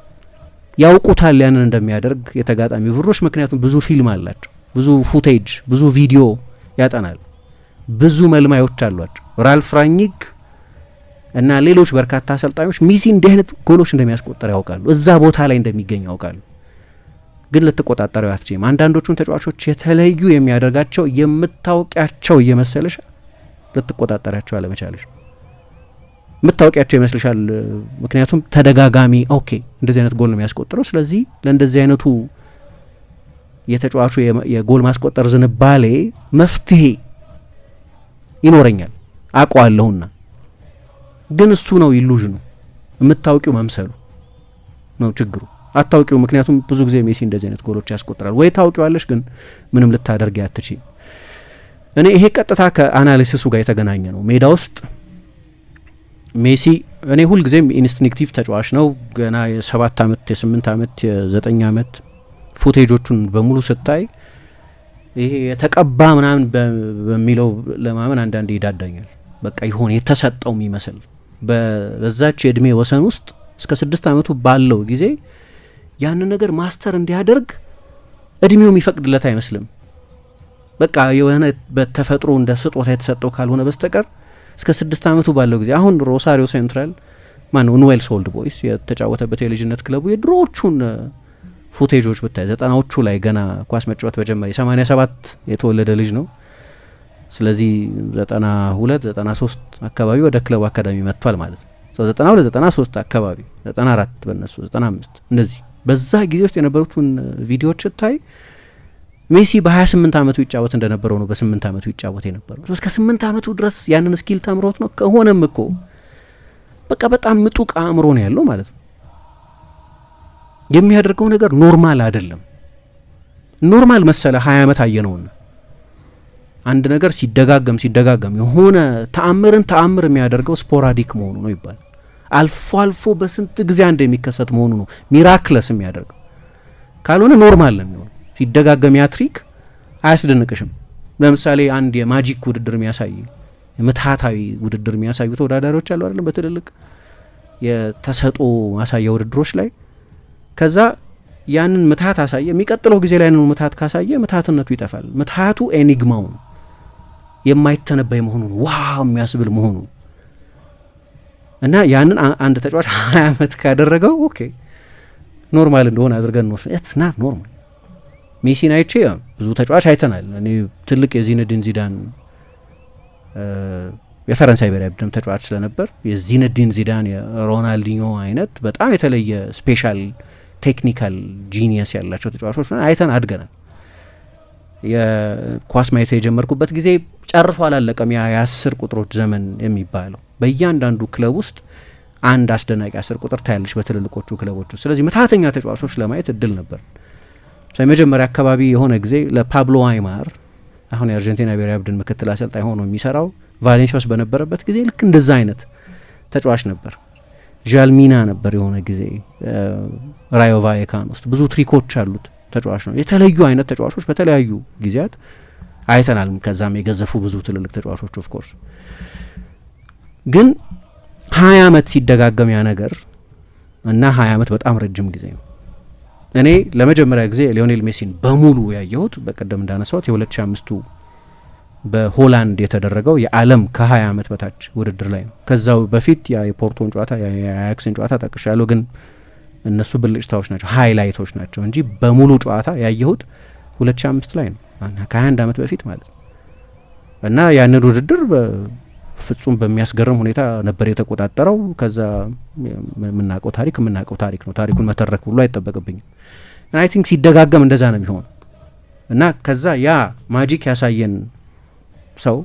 ያውቁታል ያንን እንደሚያደርግ የተጋጣሚ ቡድኖች፣ ምክንያቱም ብዙ ፊልም አላቸው፣ ብዙ ፉቴጅ፣ ብዙ ቪዲዮ ያጠናል፣ ብዙ መልማዮች አሏቸው። ራልፍ ራኒክ እና ሌሎች በርካታ አሰልጣኞች ሜሲ እንዲህ አይነት ጎሎች እንደሚያስቆጠር ያውቃሉ፣ እዛ ቦታ ላይ እንደሚገኝ ያውቃሉ። ግን ልትቆጣጠረው አትችይም። አንዳንዶቹን ተጫዋቾች የተለዩ የሚያደርጋቸው የምታውቂያቸው እየመሰለሽ ልትቆጣጠራቸው አለመቻለሽ። የምታውቂያቸው ይመስልሻል፣ ምክንያቱም ተደጋጋሚ ኦኬ እንደዚህ አይነት ጎል ነው የሚያስቆጥረው፣ ስለዚህ ለእንደዚህ አይነቱ የተጫዋቹ የጎል ማስቆጠር ዝንባሌ መፍትሄ ይኖረኛል አውቀዋለሁና። ግን እሱ ነው ኢሉዥኑ፣ የምታውቂው መምሰሉ ነው ችግሩ። አታውቂው፣ ምክንያቱም ብዙ ጊዜ ሜሲ እንደዚህ አይነት ጎሎች ያስቆጥራል። ወይ ታውቂዋለሽ ግን ምንም ልታደርጊ አትችይም። እኔ ይሄ ቀጥታ ከአናሊሲሱ ጋር የተገናኘ ነው። ሜዳ ውስጥ ሜሲ እኔ ሁልጊዜም ኢንስቲንክቲቭ ተጫዋች ነው። ገና የ7 ዓመት የ8 ዓመት የ9 ዓመት ፉቴጆቹን በሙሉ ስታይ ይሄ የተቀባ ምናምን በሚለው ለማመን አንዳንዴ ይዳዳኛል። በቃ ይሆን የተሰጠው የሚመስል በዛች የእድሜ ወሰን ውስጥ እስከ 6 ዓመቱ ባለው ጊዜ ያንን ነገር ማስተር እንዲያደርግ እድሜው የሚፈቅድለት አይመስልም። በቃ የሆነ በተፈጥሮ እንደ ስጦታ የተሰጠው ካልሆነ በስተቀር እስከ 6 ዓመቱ ባለው ጊዜ አሁን ሮሳሪዮ ሴንትራል ማነው ኑዌልስ ኦልድ ቦይስ የተጫወተበት የልጅነት ክለቡ የድሮዎቹን ፉቴጆች ብታይ 90ዎቹ ላይ ገና ኳስ መጫወት በጀመረ 87 የተወለደ ልጅ ነው። ስለዚህ 92 93 አካባቢ ወደ ክለቡ አካዳሚ መጥቷል ማለት ነው። 92 93 አካባቢ 94 በእነሱ 95 እንደዚህ በዛ ጊዜ ውስጥ የነበሩትን ቪዲዮዎች ስታይ ሜሲ በ28 ዓመቱ ይጫወት እንደነበረው ነው በ8 ዓመቱ ይጫወት የነበረው። እስከ 8 ዓመቱ ድረስ ያንን ስኪል ተምሮት ነው ከሆነም እኮ በቃ በጣም ምጡቅ አእምሮ ነው ያለው ማለት ነው። የሚያደርገው ነገር ኖርማል አይደለም። ኖርማል መሰለ 20 ዓመት አየነውና አንድ ነገር ሲደጋገም የሆነ ተአምር የሚያደርገው ስፖራዲክ መሆኑ ነው ይባላል። አልፎ አልፎ በስንት ጊዜ አንድ የሚከሰት መሆኑ ነው ሚራክለስ የሚያደርገው። ካልሆነ ኖርማል ነው የሚሆነው። ሲደጋገም ያ ትሪክ አያስደንቅሽም። ለምሳሌ አንድ የማጂክ ውድድር የሚያሳይ የምትሃታዊ ውድድር የሚያሳዩ ተወዳዳሪዎች አሉ አይደለም፣ በትልልቅ የተሰጦ ማሳያ ውድድሮች ላይ ከዛ ያንን ምትሃት አሳየ፣ የሚቀጥለው ጊዜ ላይ ነው ምትሃት ካሳየ ምትሃትነቱ ይጠፋል። ምትሃቱ ኤኒግማው የማይተነበይ መሆኑን ዋው የሚያስብል መሆኑን እና ያንን አንድ ተጫዋች 20 ዓመት ካደረገው ኦኬ ኖርማል እንደሆነ አድርገን ነው። ኢትስ ናት ኖርማል። ሜሲን አይቼ ብዙ ተጫዋች አይተናል። እኔ ትልቅ የዚነዲን ዚዳን የፈረንሳይ ብሔራዊ ቡድን ተጫዋች ስለነበር የዚነዲን ዚዳን የሮናልዲኞ አይነት በጣም የተለየ ስፔሻል ቴክኒካል ጂኒየስ ያላቸው ተጫዋቾች አይተን አድገናል። የኳስ ማየት የጀመርኩበት ጊዜ ጨርሶ አላለቀም። የ10 ቁጥሮች ዘመን የሚባለው በእያንዳንዱ ክለብ ውስጥ አንድ አስደናቂ 10 ቁጥር ታያለች በትልልቆቹ ክለቦች ውስጥ። ስለዚህ ምታተኛ ተጫዋቾች ለማየት እድል ነበር። የመጀመሪያ አካባቢ የሆነ ጊዜ ለፓብሎ አይማር አሁን የአርጀንቲና ብሔራዊ ቡድን ምክትል አሰልጣኝ ሆኖ የሚሰራው ቫሌንሲያ ውስጥ በነበረበት ጊዜ ልክ እንደዛ አይነት ተጫዋች ነበር። ጃልሚና ነበር የሆነ ጊዜ ራዮ ቫየካን ውስጥ ብዙ ትሪኮች አሉት ተጫዋች ነው። የተለዩ አይነት ተጫዋቾች በተለያዩ ጊዜያት አይተናል። ከዛም የገዘፉ ብዙ ትልልቅ ተጫዋቾች ኦፍ ኮርስ። ግን 20 ዓመት ሲደጋገም ያ ነገር እና 20 ዓመት በጣም ረጅም ጊዜ ነው። እኔ ለመጀመሪያ ጊዜ ሊዮኔል ሜሲን በሙሉ ያየሁት በቀደም እንዳነሳሁት የ2005ቱ በሆላንድ የተደረገው የዓለም ከ20 ዓመት በታች ውድድር ላይ ነው። ከዛው በፊት የፖርቶን ጨዋታ የአያክስን ጨዋታ ጠቅሻለሁ፣ ግን እነሱ ብልጭታዎች ናቸው ሃይላይቶች ናቸው እንጂ በሙሉ ጨዋታ ያየሁት 2005 ላይ ነው ከ21 ዓመት በፊት ማለት ነው። እና ያንን ውድድር ፍጹም በሚያስገርም ሁኔታ ነበር የተቆጣጠረው። ከዛ የምናውቀው ታሪክ ነው። ታሪኩን መተረክ ሁሉ አይጠበቅብኝም። አይ ቲንክ ሲደጋገም እንደዛ ነው የሚሆን እና ከዛ ያ ማጂክ ያሳየን ሰው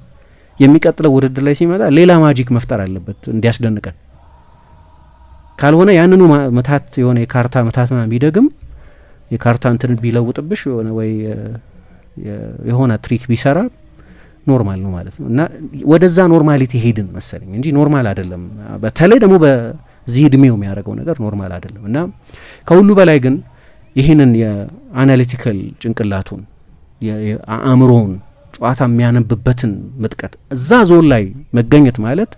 የሚቀጥለው ውድድር ላይ ሲመጣ ሌላ ማጂክ መፍጠር አለበት እንዲያስደንቀን። ካልሆነ ያንኑ መታት የሆነ የካርታ መታትና ቢደግም የካርታ እንትን ቢለውጥብሽ የሆነ ወይ የሆነ ትሪክ ቢሰራ ኖርማል ነው ማለት ነው። እና ወደዛ ኖርማሊቲ ሄድን መሰለኝ እንጂ ኖርማል አይደለም። በተለይ ደግሞ በዚህ እድሜው የሚያደርገው ነገር ኖርማል አይደለም። እና ከሁሉ በላይ ግን ይህንን የአናሊቲካል ጭንቅላቱን የአእምሮውን ጨዋታ የሚያነብበትን ምጥቀት እዛ ዞን ላይ መገኘት ማለት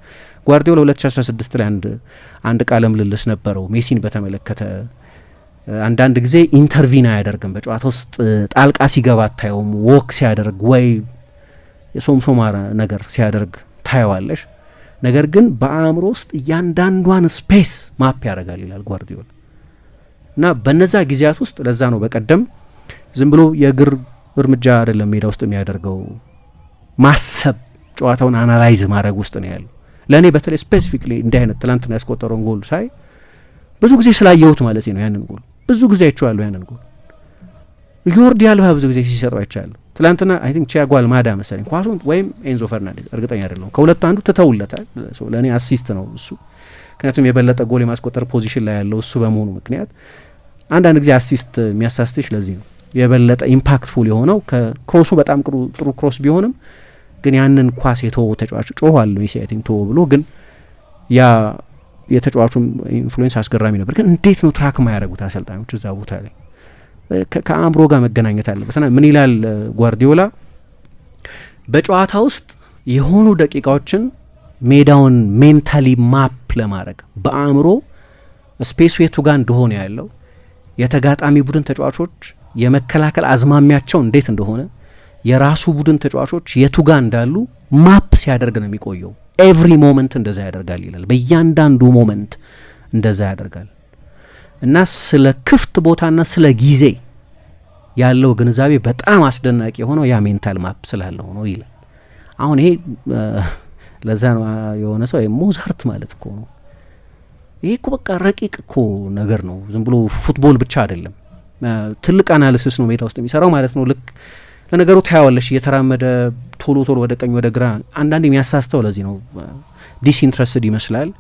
ጓርዲዮላ 2016 ላይ አንድ ቃለ ምልልስ ነበረው ሜሲን በተመለከተ። አንዳንድ ጊዜ ኢንተርቪን አያደርግም በጨዋታ ውስጥ ጣልቃ ሲገባ አታየውም። ወክ ሲያደርግ ወይ የሶምሶማ ነገር ሲያደርግ ታየዋለሽ። ነገር ግን በአእምሮ ውስጥ እያንዳንዷን ስፔስ ማፕ ያደርጋል ይላል ጓርዲዮላ። እና በነዛ ጊዜያት ውስጥ ለዛ ነው በቀደም ዝም ብሎ የእግር እርምጃ አይደለም ሜዳ ውስጥ የሚያደርገው፣ ማሰብ፣ ጨዋታውን አናላይዝ ማድረግ ውስጥ ነው ያለው። ለእኔ በተለይ ስፔሲፊክሊ እንዲህ አይነት ትላንትና ያስቆጠረውን ጎል ሳይ ብዙ ጊዜ ስላየሁት ማለት ነው። ያንን ጎል ብዙ ጊዜ አይቼዋለሁ። ያንን ጎል ዮርዲ አልባ ብዙ ጊዜ ሲሰጠው አይቻለሁ። ትላንትና አይ ቲንክ ቺያጎ አልማዳ መሰለኝ ኳሱን ወይም ኤንዞ ፈርናንዴዝ እርግጠኛ አይደለሁም፣ ከሁለቱ አንዱ ትተውለታል። ለእኔ አሲስት ነው እሱ፣ ምክንያቱም የበለጠ ጎል የማስቆጠር ፖዚሽን ላይ ያለው እሱ በመሆኑ ምክንያት። አንዳንድ ጊዜ አሲስት የሚያሳስትሽ ለዚህ ነው የበለጠ ኢምፓክትፉል የሆነው። ከክሮሱ በጣም ጥሩ ክሮስ ቢሆንም ግን ያንን ኳስ የተወው ተጫዋች ጮኋል ሜሲ አይ ቲንክ ተወው ብሎ፣ ግን ያ የተጫዋቹም ኢንፍሉዌንስ አስገራሚ ነበር። ግን እንዴት ነው ትራክ ማያደርጉት አሰልጣኞች እዛ ቦታ ላይ? ከአእምሮ ጋር መገናኘት አለበት። ምን ይላል ጓርዲዮላ? በጨዋታ ውስጥ የሆኑ ደቂቃዎችን ሜዳውን ሜንታሊ ማፕ ለማድረግ በአእምሮ ስፔሱ የቱ ጋር እንደሆነ ያለው የተጋጣሚ ቡድን ተጫዋቾች የመከላከል አዝማሚያቸው እንዴት እንደሆነ የራሱ ቡድን ተጫዋቾች የቱ ጋር እንዳሉ ማፕ ሲያደርግ ነው የሚቆየው። ኤቭሪ ሞመንት እንደዛ ያደርጋል ይላል። በእያንዳንዱ ሞመንት እንደዛ ያደርጋል እና ስለ ክፍት ቦታና ስለ ጊዜ ያለው ግንዛቤ በጣም አስደናቂ የሆነው ያ ሜንታል ማፕ ስላለው ነው ይላል። አሁን ይሄ ለዛ ነው የሆነ ሰው ሞዛርት ማለት እኮ ነው። ይሄ እኮ በቃ ረቂቅ እኮ ነገር ነው። ዝም ብሎ ፉትቦል ብቻ አይደለም፣ ትልቅ አናሊሲስ ነው ሜዳ ውስጥ የሚሰራው ማለት ነው። ልክ ለነገሩ ታያዋለሽ እየተራመደ ቶሎ ቶሎ ወደ ቀኝ ወደ ግራ፣ አንዳንድ የሚያሳስተው ለዚህ ነው ዲስኢንትረስትድ ይመስላል።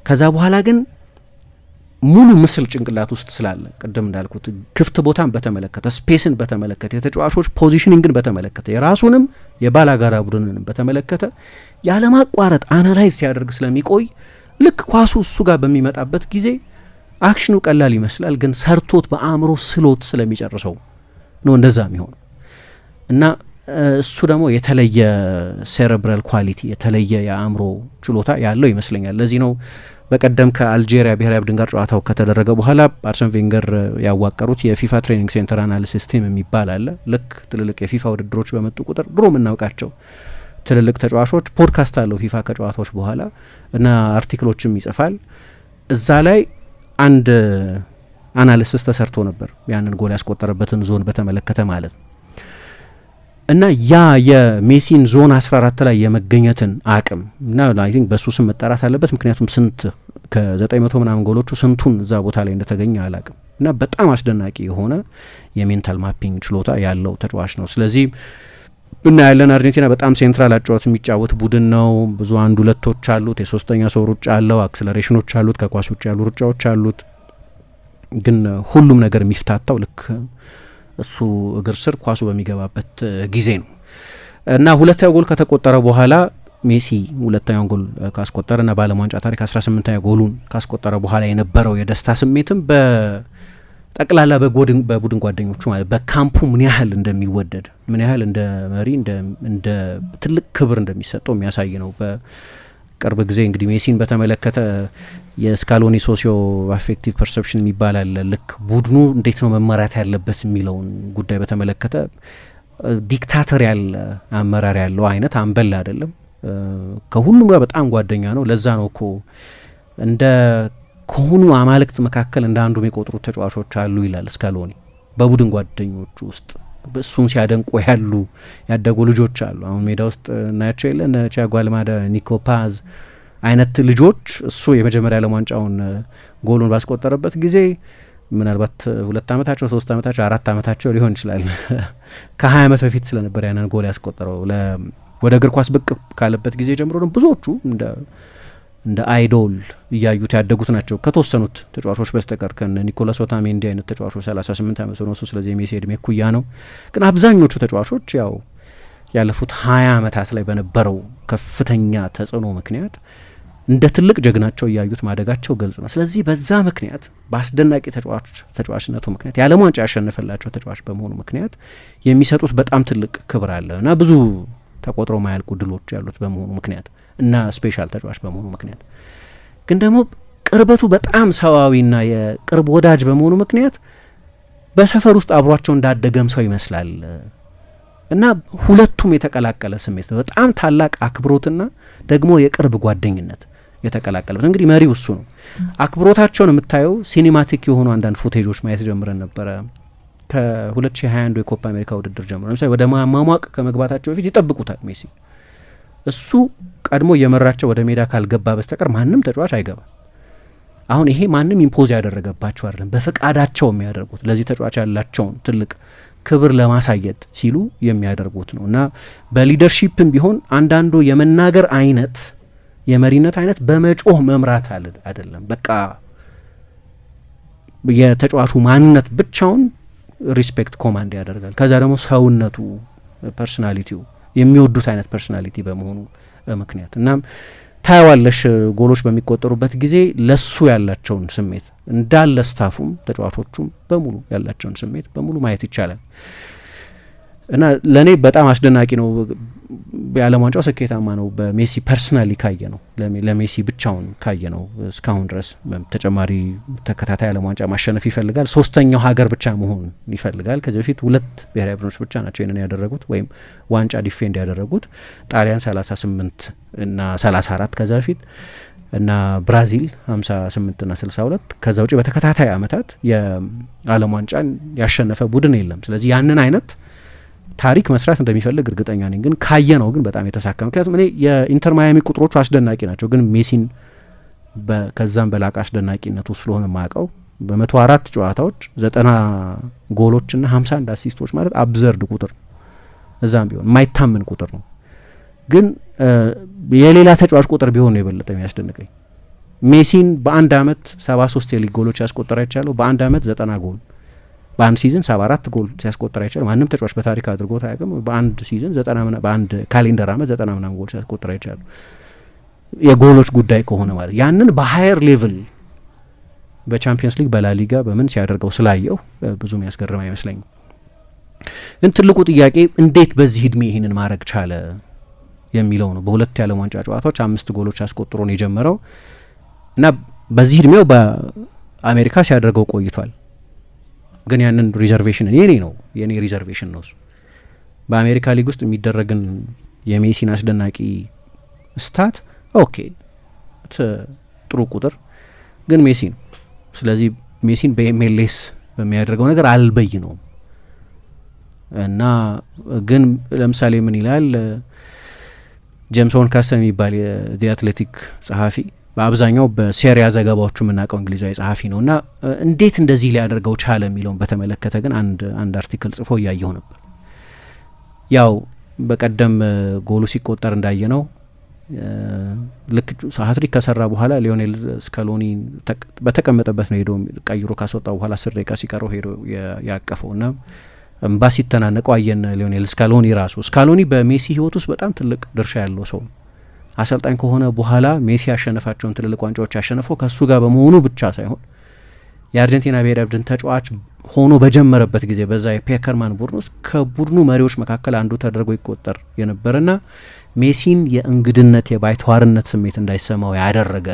ከዛ በኋላ ግን ሙሉ ምስል ጭንቅላት ውስጥ ስላለ ቅድም እንዳልኩት ክፍት ቦታን በተመለከተ ስፔስን በተመለከተ የተጫዋቾች ፖዚሽኒንግን በተመለከተ የራሱንም የባላጋራ ቡድንንም በተመለከተ ያለማቋረጥ አናላይዝ ሲያደርግ ስለሚቆይ ልክ ኳሱ እሱ ጋር በሚመጣበት ጊዜ አክሽኑ ቀላል ይመስላል፣ ግን ሰርቶት በአእምሮ ስሎት ስለሚጨርሰው ነው እንደዛ የሚሆነው። እና እሱ ደግሞ የተለየ ሴሬብራል ኳሊቲ የተለየ የአእምሮ ችሎታ ያለው ይመስለኛል። ለዚህ ነው በቀደም ከአልጄሪያ ብሔራዊ ቡድን ጋር ጨዋታው ከተደረገ በኋላ አርሰን ቬንገር ያዋቀሩት የፊፋ ትሬኒንግ ሴንተር አናሊሲስ ቲም የሚባል አለ። ልክ ትልልቅ የፊፋ ውድድሮች በመጡ ቁጥር ድሮ የምናውቃቸው ትልልቅ ተጫዋቾች ፖድካስት አለው ፊፋ ከጨዋታዎች በኋላ እና አርቲክሎችም ይጽፋል። እዛ ላይ አንድ አናሊሲስ ተሰርቶ ነበር ያንን ጎል ያስቆጠረበትን ዞን በተመለከተ ማለት ነው። እና ያ የሜሲን ዞን 14 ላይ የመገኘትን አቅም እና አይ ቲንክ በሱ ስም መጠራት አለበት፣ ምክንያቱም ስንት ከ900 ምናምን ጎሎቹ ስንቱን እዛ ቦታ ላይ እንደተገኘ አላቅም። እና በጣም አስደናቂ የሆነ የሜንታል ማፒንግ ችሎታ ያለው ተጫዋች ነው። ስለዚህ እናያለን አርጀንቲና በጣም ሴንትራል አጫወት የሚጫወት ቡድን ነው። ብዙ አንድ ሁለቶች አሉት፣ የሶስተኛ ሰው ሩጫ አለው፣ አክሰለሬሽኖች አሉት፣ ከኳስ ውጭ ያሉ ሩጫዎች አሉት። ግን ሁሉም ነገር የሚፍታታው ልክ እሱ እግር ስር ኳሱ በሚገባበት ጊዜ ነው። እና ሁለተኛው ጎል ከተቆጠረ በኋላ ሜሲ ሁለተኛውን ጎል ካስቆጠረና በዓለም ዋንጫ ታሪክ 18ኛ ጎሉን ካስቆጠረ በኋላ የነበረው የደስታ ስሜትም በጠቅላላ በቡድን ጓደኞቹ ማለት በካምፑ ምን ያህል እንደሚወደድ ምን ያህል እንደ መሪ እንደ ትልቅ ክብር እንደሚሰጠው የሚያሳይ ነው። በቅርብ ጊዜ እንግዲህ ሜሲን በተመለከተ የስካሎኒ ሶሲዮ አፌክቲቭ ፐርሰፕሽን የሚባል አለ። ልክ ቡድኑ እንዴት ነው መመራት ያለበት የሚለውን ጉዳይ በተመለከተ ዲክታተር ያለ አመራር ያለው አይነት አንበል አይደለም። ከሁሉም ጋር በጣም ጓደኛ ነው። ለዛ ነው እኮ እንደ ከሆኑ አማልክት መካከል እንደ አንዱ የሚቆጥሩት ተጫዋቾች አሉ ይላል ስካሎኒ። በቡድን ጓደኞቹ ውስጥ እሱን ሲያደንቁ ያደጉ ልጆች አሉ። አሁን ሜዳ ውስጥ እናያቸው የለ እነ ቲያጎ አልማዳ፣ ኒኮ ፓዝ አይነት ልጆች እሱ የመጀመሪያ ዓለም ዋንጫውን ጎሉን ባስቆጠረበት ጊዜ ምናልባት 2 ዓመታቸው 3 ዓመታቸው 4 ዓመታቸው ሊሆን ይችላል። ከ20 ዓመት በፊት ስለነበር ያንን ጎል ያስቆጠረው። ወደ እግር ኳስ ብቅ ካለበት ጊዜ ጀምሮ ነው ብዙዎቹ እንደ አይዶል እያዩት ያደጉት ናቸው ከተወሰኑት ተጫዋቾች በስተቀር ከነ ኒኮላስ ኦታሜንዲ አይነት ተጫዋቾች 38 ዓመት ነው። ስለዚህ የሜሲ እድሜ ኩያ ነው። ግን አብዛኞቹ ተጫዋቾች ያው ያለፉት 20 ዓመታት ላይ በነበረው ከፍተኛ ተጽዕኖ ምክንያት እንደ ትልቅ ጀግናቸው እያዩት ማደጋቸው ግልጽ ነው። ስለዚህ በዛ ምክንያት በአስደናቂ ተጫዋችነቱ ምክንያት የዓለም ዋንጫ ያሸነፈላቸው ተጫዋች በመሆኑ ምክንያት የሚሰጡት በጣም ትልቅ ክብር አለ እና ብዙ ተቆጥሮ ማያልቁ ድሎች ያሉት በመሆኑ ምክንያት እና ስፔሻል ተጫዋች በመሆኑ ምክንያት ግን ደግሞ ቅርበቱ በጣም ሰዋዊና የቅርብ ወዳጅ በመሆኑ ምክንያት በሰፈር ውስጥ አብሯቸው እንዳደገም ሰው ይመስላል እና ሁለቱም የተቀላቀለ ስሜት ነው። በጣም ታላቅ አክብሮትና ደግሞ የቅርብ ጓደኝነት የተቀላቀለበት። እንግዲህ መሪው እሱ ነው። አክብሮታቸውን የምታየው ሲኒማቲክ የሆኑ አንዳንድ ፉቴጆች ማየት ጀምረን ነበረ ከ2021 የኮፓ አሜሪካ ውድድር ጀምሮ። ለምሳሌ ወደ ማሟሟቅ ከመግባታቸው በፊት ይጠብቁታል ሜሲ። እሱ ቀድሞ እየመራቸው ወደ ሜዳ ካልገባ በስተቀር ማንም ተጫዋች አይገባ። አሁን ይሄ ማንም ኢምፖዝ ያደረገባቸው አይደለም፣ በፈቃዳቸው የሚያደርጉት ለዚህ ተጫዋች ያላቸውን ትልቅ ክብር ለማሳየት ሲሉ የሚያደርጉት ነው እና በሊደርሺፕም ቢሆን አንዳንዱ የመናገር አይነት የመሪነት አይነት በመጮህ መምራት አይደለም። በቃ የተጫዋቹ ማንነት ብቻውን ሪስፔክት ኮማንድ ያደርጋል። ከዛ ደግሞ ሰውነቱ ፐርሶናሊቲው የሚወዱት አይነት ፐርሶናሊቲ በመሆኑ ምክንያት እናም ታያዋለሽ ጎሎች በሚቆጠሩበት ጊዜ ለሱ ያላቸውን ስሜት እንዳለ ስታፉም ተጫዋቾቹም በሙሉ ያላቸውን ስሜት በሙሉ ማየት ይቻላል እና ለእኔ በጣም አስደናቂ ነው። የዓለም ዋንጫው ስኬታማ ነው በሜሲ ፐርሰናሊ ካየ ነው። ለሜሲ ብቻውን ካየ ነው እስካሁን ድረስ ተጨማሪ ተከታታይ ዓለም ዋንጫ ማሸነፍ ይፈልጋል። 3ኛው ሀገር ብቻ መሆን ይፈልጋል። ከዚህ በፊት 2 ብሔራዊ ቡድኖች ብቻ ናቸው ይህንን ያደረጉት ወይም ዋንጫ ዲፌንድ ያደረጉት ጣሊያን 38 እና 34 ከዛ በፊት እና ብራዚል 58 እና 62። ከዛ ውጭ በተከታታይ ዓመታት የዓለም ዋንጫን ያሸነፈ ቡድን የለም። ስለዚህ ያንን አይነት ታሪክ መስራት እንደሚፈልግ እርግጠኛ ነኝ። ግን ካየ ነው ግን በጣም የተሳካ ምክንያቱም እኔ የኢንተር ማያሚ ቁጥሮቹ አስደናቂ ናቸው፣ ግን ሜሲን ከዛም በላቀ አስደናቂነቱ ስለሆነ ማቀው በ104 ጨዋታዎች 90 ጎሎችና 51 አሲስቶች ማለት አብዘርድ ቁጥር ነው። እዛም ቢሆን የማይታመን ቁጥር ነው። ግን የሌላ ተጫዋች ቁጥር ቢሆን ነው የበለጠ የሚያስደንቀኝ። ሜሲን በአንድ አመት 73 የሊግ ጎሎች ያስቆጠረ አይቻለሁ። በአንድ አመት 90 ጎል፣ በአንድ ሲዝን 74 ጎል ሲያስቆጠረ አይቻለሁ። ማንም ተጫዋች በታሪክ አድርጎት አያውቅም። በአንድ ሲዝን 90 በአንድ ካሌንደር አመት 90 ምናምን ጎል ሲያስቆጠረ አይቻለሁ። የጎሎች ጉዳይ ከሆነ ማለት ያንን በሃየር ሌቭል በቻምፒየንስ ሊግ በላሊጋ በምን ሲያደርገው ስላየው ብዙ የሚያስገርም አይመስለኝም። ግን ትልቁ ጥያቄ እንዴት በዚህ እድሜ ይህንን ማድረግ ቻለ የሚለው ነው። በሁለት የዓለም ዋንጫ ጨዋታዎች 5 ጎሎች አስቆጥሮ ነው የጀመረው እና በዚህ እድሜው በአሜሪካ ሲያደርገው ቆይቷል። ግን ያንን ሪዘርቬሽን የኔ ሪዘርቬሽን ነው እሱ። በአሜሪካ ሊግ ውስጥ የሚደረግን የሜሲን አስደናቂ ስታት ኦኬ ጥሩ ቁጥር ግን ሜሲ ነው። ስለዚህ ሜሲን በኤምኤልኤስ በሚያደርገው ነገር አልበይ ነው እና ግን ለምሳሌ ምን ይላል ጄምስ ሆርንካስተር የሚባል የዚ አትሌቲክ ጸሐፊ፣ በአብዛኛው በሴሪያ ዘገባዎቹ የምናውቀው እንግሊዛዊ ጸሐፊ ነው እና እንዴት እንደዚህ ሊያደርገው ቻለ የሚለውን በተመለከተ ግን አንድ አርቲክል ጽፎ እያየሁ ነበር። ያው በቀደም ጎሉ ሲቆጠር እንዳየ ነው ልክ ሃትሪክ ከሰራ በኋላ ሊዮኔል ስካሎኒ በተቀመጠበት ነው ሄዶ ቀይሮ ካስወጣው በኋላ 10 ደቂቃ ሲቀረው ሄዶ ያቀፈው እና እምባ ሲተናነቀው አየን። ሊዮኔል ስካሎኒ በሜሲ ህይወት ውስጥ በጣም ትልቅ ድርሻ ያለው ሰው ነው። አሰልጣኝ ከሆነ በኋላ ሜሲ ያሸነፋቸውን ትልልቅ ዋንጫዎች ያሸነፈው ከሱ ጋር በመሆኑ ብቻ ሳይሆን የአርጀንቲና ብሔራዊ ቡድን ተጫዋች ሆኖ በጀመረበት ጊዜ በዛ የፔከርማን ቡድን ውስጥ ከቡድኑ መሪዎች መካከል አንዱ ተደርጎ ይቆጠር የነበረና ሜሲን የእንግድነት የባይተዋርነት ስሜት እንዳይሰማው ያደረገ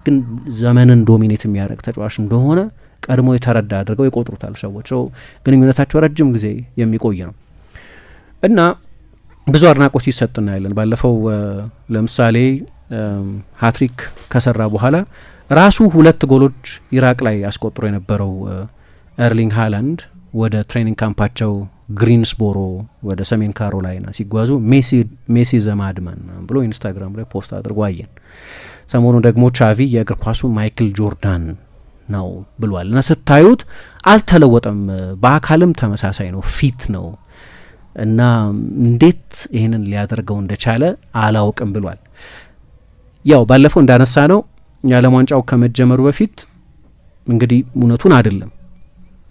ግን ዘመንን ዶሚኔት የሚያደርግ ተጫዋች እንደሆነ ቀድሞ የተረዳ አድርገው ይቆጥሩታል ሰዎች። ግንኙነታቸው ረጅም ጊዜ የሚቆይ ነው እና ብዙ አድናቆት ይሰጥ እናያለን። ባለፈው ለምሳሌ ሃትሪክ ከሰራ በኋላ ራሱ 2 ጎሎች ኢራቅ ላይ ያስቆጥሮ የነበረው ኤርሊንግ ሃላንድ ወደ ትሬኒንግ ካምፓቸው ግሪንስቦሮ ወደ ሰሜን ካሮላይና ሲጓዙ ሜሲ ዘማድመን ብሎ ኢንስታግራም ላይ ፖስት አድርጎ አየን። ሰሞኑ ደግሞ ቻቪ የእግር ኳሱ ማይክል ጆርዳን ነው ብሏል እና ስታዩት አልተለወጠም፣ በአካልም ተመሳሳይ ነው፣ ፊት ነው እና እንዴት ይህንን ሊያደርገው እንደቻለ አላውቅም ብሏል። ያው ባለፈው እንዳነሳ ነው የዓለም ዋንጫው ከመጀመሩ በፊት እንግዲህ እውነቱን አይደለም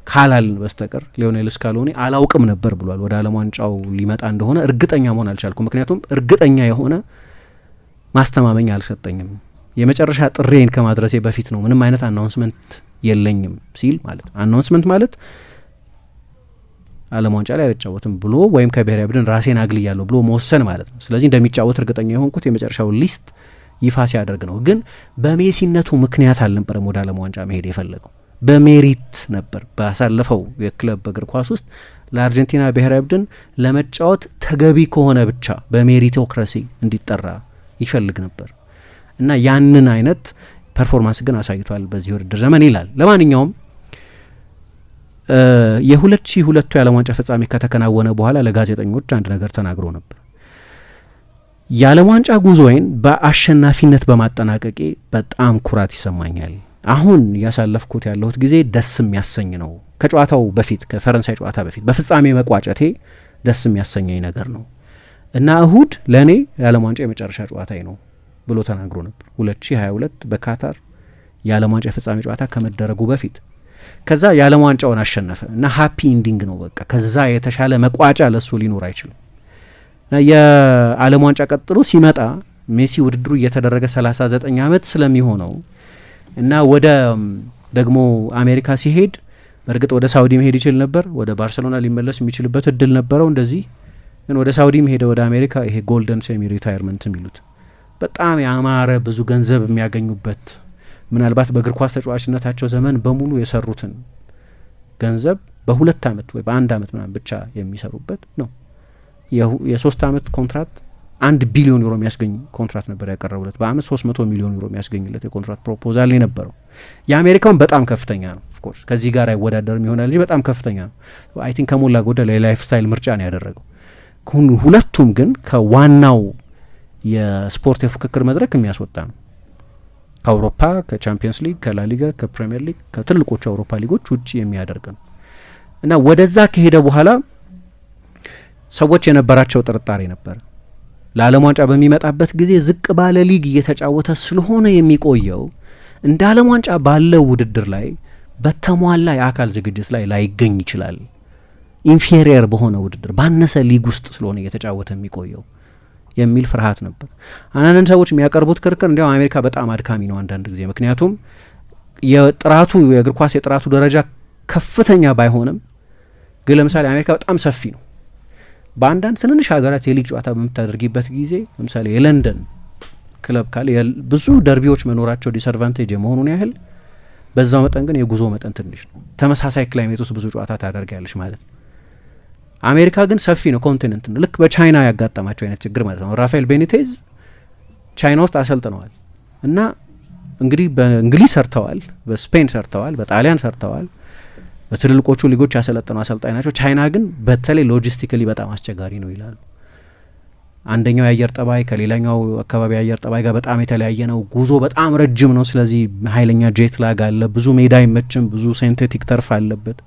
ካላልን በስተቀር ሊዮኔል ስካሎኒ አላውቅም ነበር ብሏል። ወደ ዓለም ዋንጫው ሊመጣ እንደሆነ እርግጠኛ መሆን አልቻልኩም፣ ምክንያቱም እርግጠኛ የሆነ ማስተማመኛ አልሰጠኝም፣ የመጨረሻ ጥሬን ከማድረሴ በፊት ነው፣ ምንም አይነት አናውንስመንት የለኝም ሲል ማለት ነው። አናውንስመንት ማለት ዓለም ዋንጫ ላይ አልጫወትም ብሎ ወይም ከብሔራዊ ቡድን ራሴን አግልያለሁ ብሎ መወሰን ማለት ነው። ስለዚህ እንደሚጫወት እርግጠኛ የሆንኩት የመጨረሻው ሊስት ይፋ ሲያደርግ ነው። ግን በሜሲነቱ ምክንያት አልነበረም ወደ ዓለም ዋንጫ መሄድ የፈለገው፣ በሜሪት ነበር። ባሳለፈው የክለብ እግር ኳስ ውስጥ ለአርጀንቲና ብሔራዊ ቡድን ለመጫወት ተገቢ ከሆነ ብቻ በሜሪቶክራሲ እንዲጠራ ይፈልግ ነበር እና ያንን አይነት ፐርፎርማንስ ግን አሳይቷል በዚህ ውድድር ዘመን ይላል። ለማንኛውም የ2002 የዓለም ዋንጫ ፍጻሜ ከተከናወነ በኋላ ለጋዜጠኞች አንድ ነገር ተናግሮ ነበር። የዓለም ዋንጫ ጉዞዬን በአሸናፊነት በማጠናቀቄ በጣም ኩራት ይሰማኛል። አሁን እያሳለፍኩት ያለሁት ጊዜ ደስ የሚያሰኝ ነው። ከጨዋታው በፊት ከፈረንሳይ ጨዋታ በፊት በፍጻሜ መቋጨቴ ደስ የሚያሰኘኝ ነገር ነው እና እሁድ ለእኔ የዓለም ዋንጫ የመጨረሻ ጨዋታዬ ነው ብሎ ተናግሮ ነበር። 2022 በካታር የዓለም ዋንጫ የፍጻሜ ጨዋታ ከመደረጉ በፊት ከዛ የዓለም ዋንጫውን አሸነፈ እና ሃፒ ኢንዲንግ ነው በቃ። ከዛ የተሻለ መቋጫ ለሱ ሊኖር አይችልም እና የዓለም ዋንጫ ቀጥሎ ሲመጣ ሜሲ ውድድሩ እየተደረገ 39 ዓመት ስለሚሆነው እና ወደ ደግሞ አሜሪካ ሲሄድ በእርግጥ ወደ ሳውዲ መሄድ ይችል ነበር፣ ወደ ባርሴሎና ሊመለስ የሚችልበት እድል ነበረው እንደዚህ። ግን ወደ ሳውዲ ሄደ፣ ወደ አሜሪካ ይሄ ጎልደን ሴሚ ሪታይርመንት የሚሉት በጣም ያማረ ብዙ ገንዘብ የሚያገኙበት ምናልባት በእግር ኳስ ተጫዋችነታቸው ዘመን በሙሉ የሰሩትን ገንዘብ በ2 ዓመት ወይ በ1 ዓመት ምናምን ብቻ የሚሰሩበት ነው። የ3 ዓመት ኮንትራት 1 ቢሊዮን ዩሮ የሚያስገኝ ኮንትራት ነበር ያቀረቡለት። በአመት 300 ሚሊዮን ዩሮ የሚያስገኝለት የኮንትራት ፕሮፖዛል ነው የነበረው። የአሜሪካውን በጣም ከፍተኛ ነው። ኦፍ ኮርስ ከዚህ ጋር አይወዳደርም ይሆናል እንጂ በጣም ከፍተኛ ነው። አይ ቲንክ ከሞላ ጎደል የላይፍ ስታይል ምርጫ ነው ያደረገው። ሁለቱም ግን ከዋናው የስፖርት የፉክክር መድረክ የሚያስወጣ ነው። ከአውሮፓ ከቻምፒየንስ ሊግ ከላሊጋ ከፕሪሚየር ሊግ ከትልቆቹ አውሮፓ ሊጎች ውጭ የሚያደርግ ነው እና ወደዛ ከሄደ በኋላ ሰዎች የነበራቸው ጥርጣሬ ነበር። ለዓለም ዋንጫ በሚመጣበት ጊዜ ዝቅ ባለ ሊግ እየተጫወተ ስለሆነ የሚቆየው እንደ ዓለም ዋንጫ ባለው ውድድር ላይ በተሟላ የአካል ዝግጅት ላይ ላይገኝ ይችላል። ኢንፌሪየር በሆነ ውድድር ባነሰ ሊግ ውስጥ ስለሆነ እየተጫወተ የሚቆየው የሚል ፍርሃት ነበር። አንዳንድ ሰዎች የሚያቀርቡት ክርክር እንዲያውም አሜሪካ በጣም አድካሚ ነው አንዳንድ ጊዜ፣ ምክንያቱም የጥራቱ የእግር ኳስ የጥራቱ ደረጃ ከፍተኛ ባይሆንም ግን ለምሳሌ አሜሪካ በጣም ሰፊ ነው። በአንዳንድ ትንንሽ ሀገራት የሊግ ጨዋታ በምታደርጊበት ጊዜ ለምሳሌ የለንደን ክለብ ካለ ብዙ ደርቢዎች መኖራቸው ዲስአድቫንቴጅ የመሆኑን ያህል በዛው መጠን ግን የጉዞ መጠን ትንሽ ነው። ተመሳሳይ ክላይሜት ውስጥ ብዙ ጨዋታ ታደርጊያለሽ ማለት ነው። አሜሪካ ግን ሰፊ ነው፣ ኮንቲኔንት ነው። ልክ በቻይና ያጋጠማቸው አይነት ችግር ማለት ነው። ራፋኤል ቤኒቴዝ ቻይና ውስጥ አሰልጥነዋል እና እንግዲህ በእንግሊዝ ሰርተዋል፣ በስፔን ሰርተዋል፣ በጣሊያን ሰርተዋል፣ በትልልቆቹ ሊጎች ያሰለጠኑ አሰልጣኝ ናቸው። ቻይና ግን በተለይ ሎጂስቲካሊ በጣም አስቸጋሪ ነው ይላሉ። አንደኛው የአየር ጠባይ ከሌላኛው አካባቢ የአየር ጠባይ ጋር በጣም የተለያየ ነው። ጉዞ በጣም ረጅም ነው። ስለዚህ ኃይለኛ ጄት ላግ አለ። ብዙ ሜዳ አይመችም። ብዙ ሴንቴቲክ ተርፍ አለበት።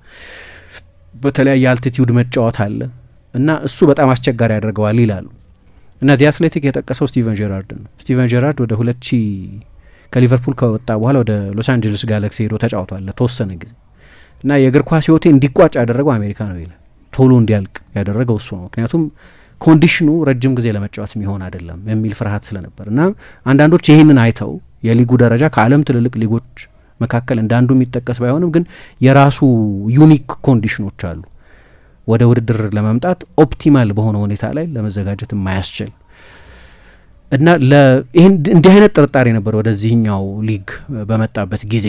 በተለያየ አልቲቲዩድ መጫወት አለ እና እሱ በጣም አስቸጋሪ ያደርገዋል ይላሉ። እና ዚ አትሌቲክ የጠቀሰው ስቲቨን ጄራርድ ነው። ስቲቨን ጄራርድ ወደ 2000 ከሊቨርፑል ከወጣ በኋላ ወደ ሎስ አንጀለስ ጋላክሲ ሄዶ ተጫውቷል ለተወሰነ ጊዜ እና የእግር ኳስ ህይወቴ እንዲቋጭ ያደረገው አሜሪካ ነው ይላል። ቶሎ እንዲያልቅ ያደረገው እሱ ነው። ምክንያቱም ኮንዲሽኑ ረጅም ጊዜ ለመጫወት የሚሆን አይደለም የሚል ፍርሃት ስለነበር እና አንዳንዶች ይህንን አይተው የሊጉ ደረጃ ከዓለም ትልልቅ ሊጎች መካከል እንዳንዱ የሚጠቀስ ባይሆንም ግን የራሱ ዩኒክ ኮንዲሽኖች አሉ ወደ ውድድር ለመምጣት ኦፕቲማል በሆነ ሁኔታ ላይ ለመዘጋጀት የማያስችል እና እንዲህ አይነት ጥርጣሬ ነበር ወደዚህኛው ሊግ በመጣበት ጊዜ።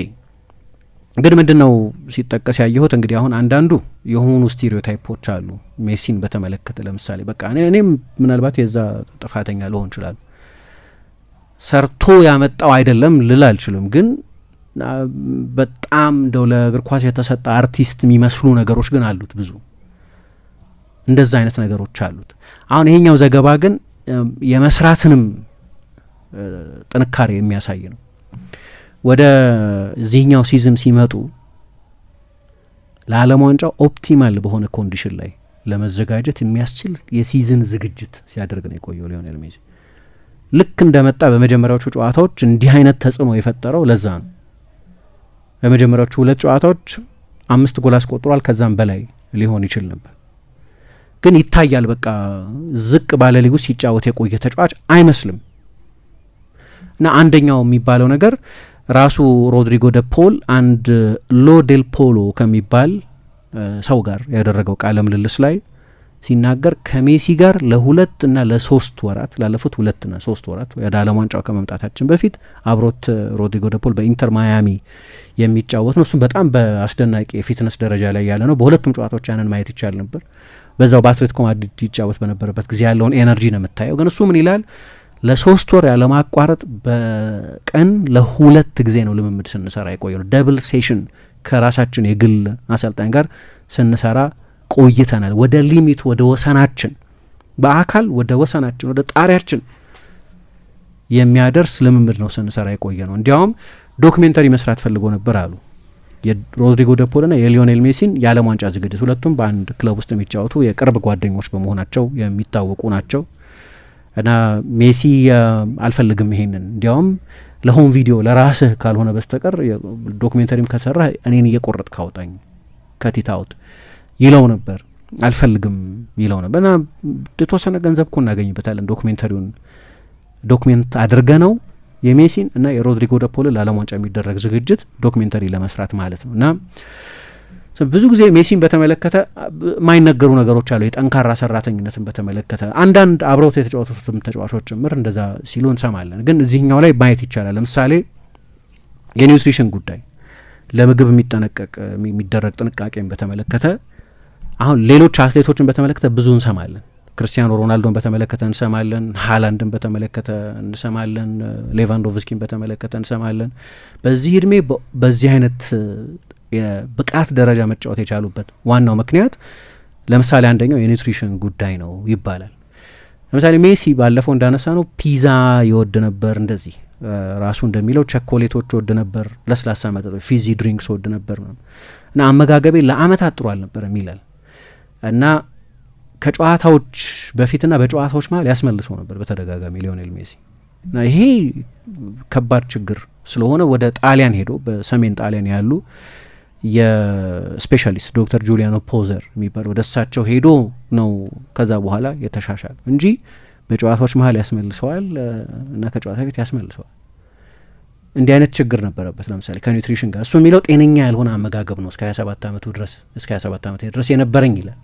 ግን ምንድን ነው ሲጠቀስ ያየሁት እንግዲህ አሁን አንዳንዱ የሆኑ ስቴሪዮታይፖች አሉ ሜሲን በተመለከተ ለምሳሌ በቃ እኔም ምናልባት የዛ ጥፋተኛ ልሆን ይችላል፣ ሰርቶ ያመጣው አይደለም ልል አልችልም፣ ግን በጣም እንደው ለእግር ኳስ የተሰጠ አርቲስት የሚመስሉ ነገሮች ግን አሉት። ብዙ እንደዛ አይነት ነገሮች አሉት። አሁን ይሄኛው ዘገባ ግን የመስራትንም ጥንካሬ የሚያሳይ ነው። ወደ ዚህኛው ሲዝን ሲመጡ ለዓለም ዋንጫው ኦፕቲማል በሆነ ኮንዲሽን ላይ ለመዘጋጀት የሚያስችል የሲዝን ዝግጅት ሲያደርግ ነው የቆየው ሊዮኔል ሜሲ። ልክ እንደመጣ በመጀመሪያዎቹ ጨዋታዎች እንዲህ አይነት ተጽዕኖ የፈጠረው ለዛ ነው። በመጀመሪያዎቹ 2 ጨዋታዎች 5 ጎል አስቆጥሯል። ከዛም በላይ ሊሆን ይችል ነበር፣ ግን ይታያል በቃ ዝቅ ባለ ሊጉ ሲጫወት የቆየ ተጫዋች አይመስልም። እና አንደኛው የሚባለው ነገር ራሱ ሮድሪጎ ደ ፖል አንድ ሎ ዴል ፖሎ ከሚባል ሰው ጋር ያደረገው ቃለ ምልልስ ላይ ሲናገር ከሜሲ ጋር ለ2 እና ለ3 ወራት ላለፉት 2 እና 3 ወራት ወደ ዓለም ዋንጫው ከመምጣታችን በፊት አብሮት ሮድሪጎ ደ ፖል በኢንተር ማያሚ የሚጫወት ነው። እሱም በጣም በአስደናቂ የፊትነስ ደረጃ ላይ ያለ ነው። በሁለቱም ጨዋታዎች ያንን ማየት ይቻል ነበር። በዛው በአትሌቲኮ ማድሪድ ይጫወት በነበረበት ጊዜ ያለውን ኤነርጂ ነው የምታየው። ግን እሱ ምን ይላል? ለ3 ወር ያለማቋረጥ በቀን ለ2 ጊዜ ነው ልምምድ ስንሰራ የቆየ ነው። ደብል ሴሽን ከራሳችን የግል አሰልጣኝ ጋር ስንሰራ ቆይተናል። ወደ ሊሚት ወደ ወሰናችን በአካል ወደ ወሰናችን ወደ ጣሪያችን የሚያደርስ ልምምድ ነው ስንሰራ የቆየ ነው። እንዲያውም ዶክሜንተሪ መስራት ፈልጎ ነበር አሉ የሮድሪጎ ደ ፖልና የሊዮኔል ሜሲን የዓለም ዋንጫ ዝግጅት። ሁለቱም በአንድ ክለብ ውስጥ የሚጫወቱ የቅርብ ጓደኞች በመሆናቸው የሚታወቁ ናቸው። እና ሜሲ አልፈልግም ይሄንን እንዲያውም ለሆም ቪዲዮ ለራስህ ካልሆነ በስተቀር ዶክሜንተሪም ከሰራ እኔን እየቆረጥ ካውጣኝ ከቲታውት ይለው ነበር። አልፈልግም ይለው ነበር። እና የተወሰነ ገንዘብ እኮ እናገኝበታለን ዶክሜንተሪውን ዶክሜንት አድርገ ነው የሜሲን እና የሮድሪጎ ደ ፖል ለዓለም ዋንጫ የሚደረግ ዝግጅት ዶክሜንተሪ ለመስራት ማለት ነው። እና ብዙ ጊዜ ሜሲን በተመለከተ የማይነገሩ ነገሮች አሉ። የጠንካራ ሰራተኝነትን በተመለከተ አንዳንድ አብረውት የተጫወቱትም ተጫዋቾች ጭምር እንደዛ ሲሉ እንሰማለን። ግን እዚህኛው ላይ ማየት ይቻላል። ለምሳሌ የኒውትሪሽን ጉዳይ፣ ለምግብ የሚደረግ ጥንቃቄን በተመለከተ አሁን ሌሎች አትሌቶችን በተመለከተ ብዙ እንሰማለን። ክርስቲያኖ ሮናልዶን በተመለከተ እንሰማለን፣ ሃላንድን በተመለከተ እንሰማለን፣ ሌቫንዶቭስኪን በተመለከተ እንሰማለን። በዚህ እድሜ በዚህ አይነት የብቃት ደረጃ መጫወት የቻሉበት ዋናው ምክንያት ለምሳሌ አንደኛው የኒውትሪሽን ጉዳይ ነው ይባላል። ለምሳሌ ሜሲ ባለፈው እንዳነሳ ነው ፒዛ ይወድ ነበር፣ እንደዚህ ራሱ እንደሚለው ቸኮሌቶች ወድ ነበር፣ ለስላሳ መጠጦች ፊዚ ድሪንክስ ወድ ነበር እና አመጋገቤ ለአመታት ጥሩ አልነበረም ይላል እና ከጨዋታዎች በፊትና በጨዋታዎች መሀል ያስመልሰው ነበር በተደጋጋሚ ሊዮኔል ሜሲ እና ይሄ ከባድ ችግር ስለሆነ ወደ ጣሊያን ሄዶ በሰሜን ጣሊያን ያሉ የስፔሻሊስት ዶክተር ጁሊያኖ ፖዘር የሚባል ወደ እሳቸው ሄዶ ነው ከዛ በኋላ የተሻሻለ እንጂ በጨዋታዎች መሀል ያስመልሰዋል እና ከጨዋታ ቤት ያስመልሰዋል። እንዲህ አይነት ችግር ነበረበት። ለምሳሌ ከኒውትሪሽን ጋር እሱ የሚለው ጤነኛ ያልሆነ አመጋገብ ነው እስከ 27 ዓመቱ ድረስ የነበረኝ ይላል።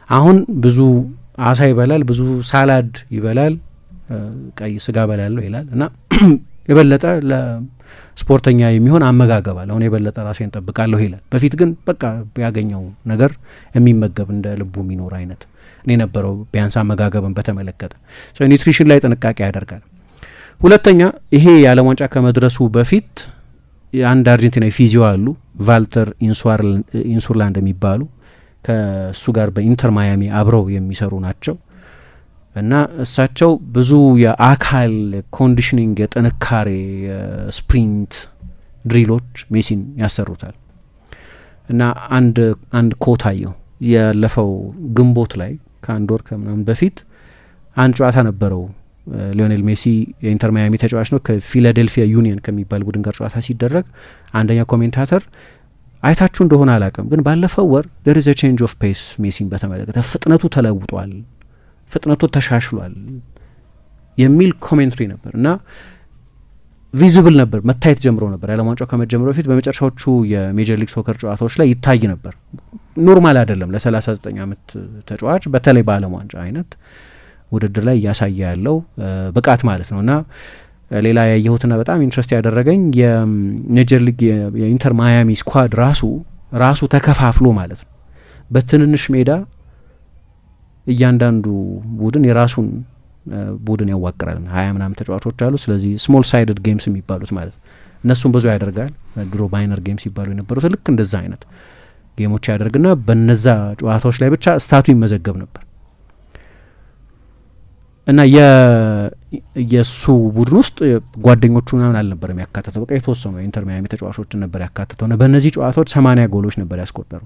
አሁን ብዙ አሳ ይበላል፣ ብዙ ሳላድ ይበላል፣ ቀይ ስጋ በላለሁ ይላል እና የበለጠ ለስፖርተኛ የሚሆን አመጋገብ አለ። አሁን የበለጠ ራሴን ጠብቃለሁ ይላል። በፊት ግን በቃ ያገኘው ነገር የሚመገብ እንደ ልቡ የሚኖር አይነት እኔ ነበረው ቢያንስ አመጋገብን በተመለከተ ኒውትሪሽን ላይ ጥንቃቄ ያደርጋል። ሁለተኛ ይሄ የዓለም ዋንጫ ከመድረሱ በፊት አንድ አርጀንቲናዊ ፊዚዮ አሉ ቫልተር ኢንሱርላንድ የሚባሉ ከእሱ ጋር በኢንተር ማያሚ አብረው የሚሰሩ ናቸው እና እሳቸው ብዙ የአካል ኮንዲሽኒንግ የጥንካሬ የስፕሪንት ድሪሎች ሜሲን ያሰሩታል እና አንድ ኮታየው ያለፈው ግንቦት ላይ ከአንድ ወር ከምናምን በፊት አንድ ጨዋታ ነበረው ሊዮኔል ሜሲ የኢንተር ማያሚ ተጫዋች ነው ከፊላዴልፊያ ዩኒየን ከሚባል ቡድን ጋር ጨዋታ ሲደረግ አንደኛ ኮሜንታተር አይታችሁ እንደሆነ አላውቅም ግን ባለፈው ወር there is a change of pace ሜሲን በተመለከተ ፍጥነቱ ተለውጧል፣ ፍጥነቱ ተሻሽሏል የሚል ኮሜንትሪ ነበር እና ቪዚብል ነበር፣ መታየት ጀምሮ ነበር። የዓለም ዋንጫው ከመጀመሩ በፊት በመጨረሻዎቹ የሜጀር ሊግ ሶከር ጨዋታዎች ላይ ይታይ ነበር። ኖርማል አይደለም ለ39 ዓመት ተጫዋች በተለይ በዓለም ዋንጫ አይነት ውድድር ላይ እያሳየ ያለው ብቃት ማለት ነው እና ሌላ ያየሁትና በጣም ኢንትረስት ያደረገኝ የሜጀር ሊግ የኢንተር ማያሚ ስኳድ ራሱ ተከፋፍሎ ማለት ነው በትንንሽ ሜዳ እያንዳንዱ ቡድን የራሱን ቡድን ያዋቅራል። 20 ምናምን ተጫዋቾች አሉ። ስለዚህ ስሞል ሳይድድ ጌምስ የሚባሉት ማለት እነሱም ብዙ ያደርጋል። ድሮ ባይነር ጌምስ ይባሉ የነበሩት ልክ እንደዛ አይነት ጌሞች ያደርግና በነዛ ጨዋታዎች ላይ ብቻ ስታቱ ይመዘገብ ነበር እና የሱ ቡድን ውስጥ ጓደኞቹ ምናምን አልነበረም ያካተተው። በቃ የተወሰኑ የኢንተር ማያሚ ተጫዋቾችን ነበር ያካተተው እና በእነዚህ ጨዋታዎች 80 ጎሎች ነበር ያስቆጠሩ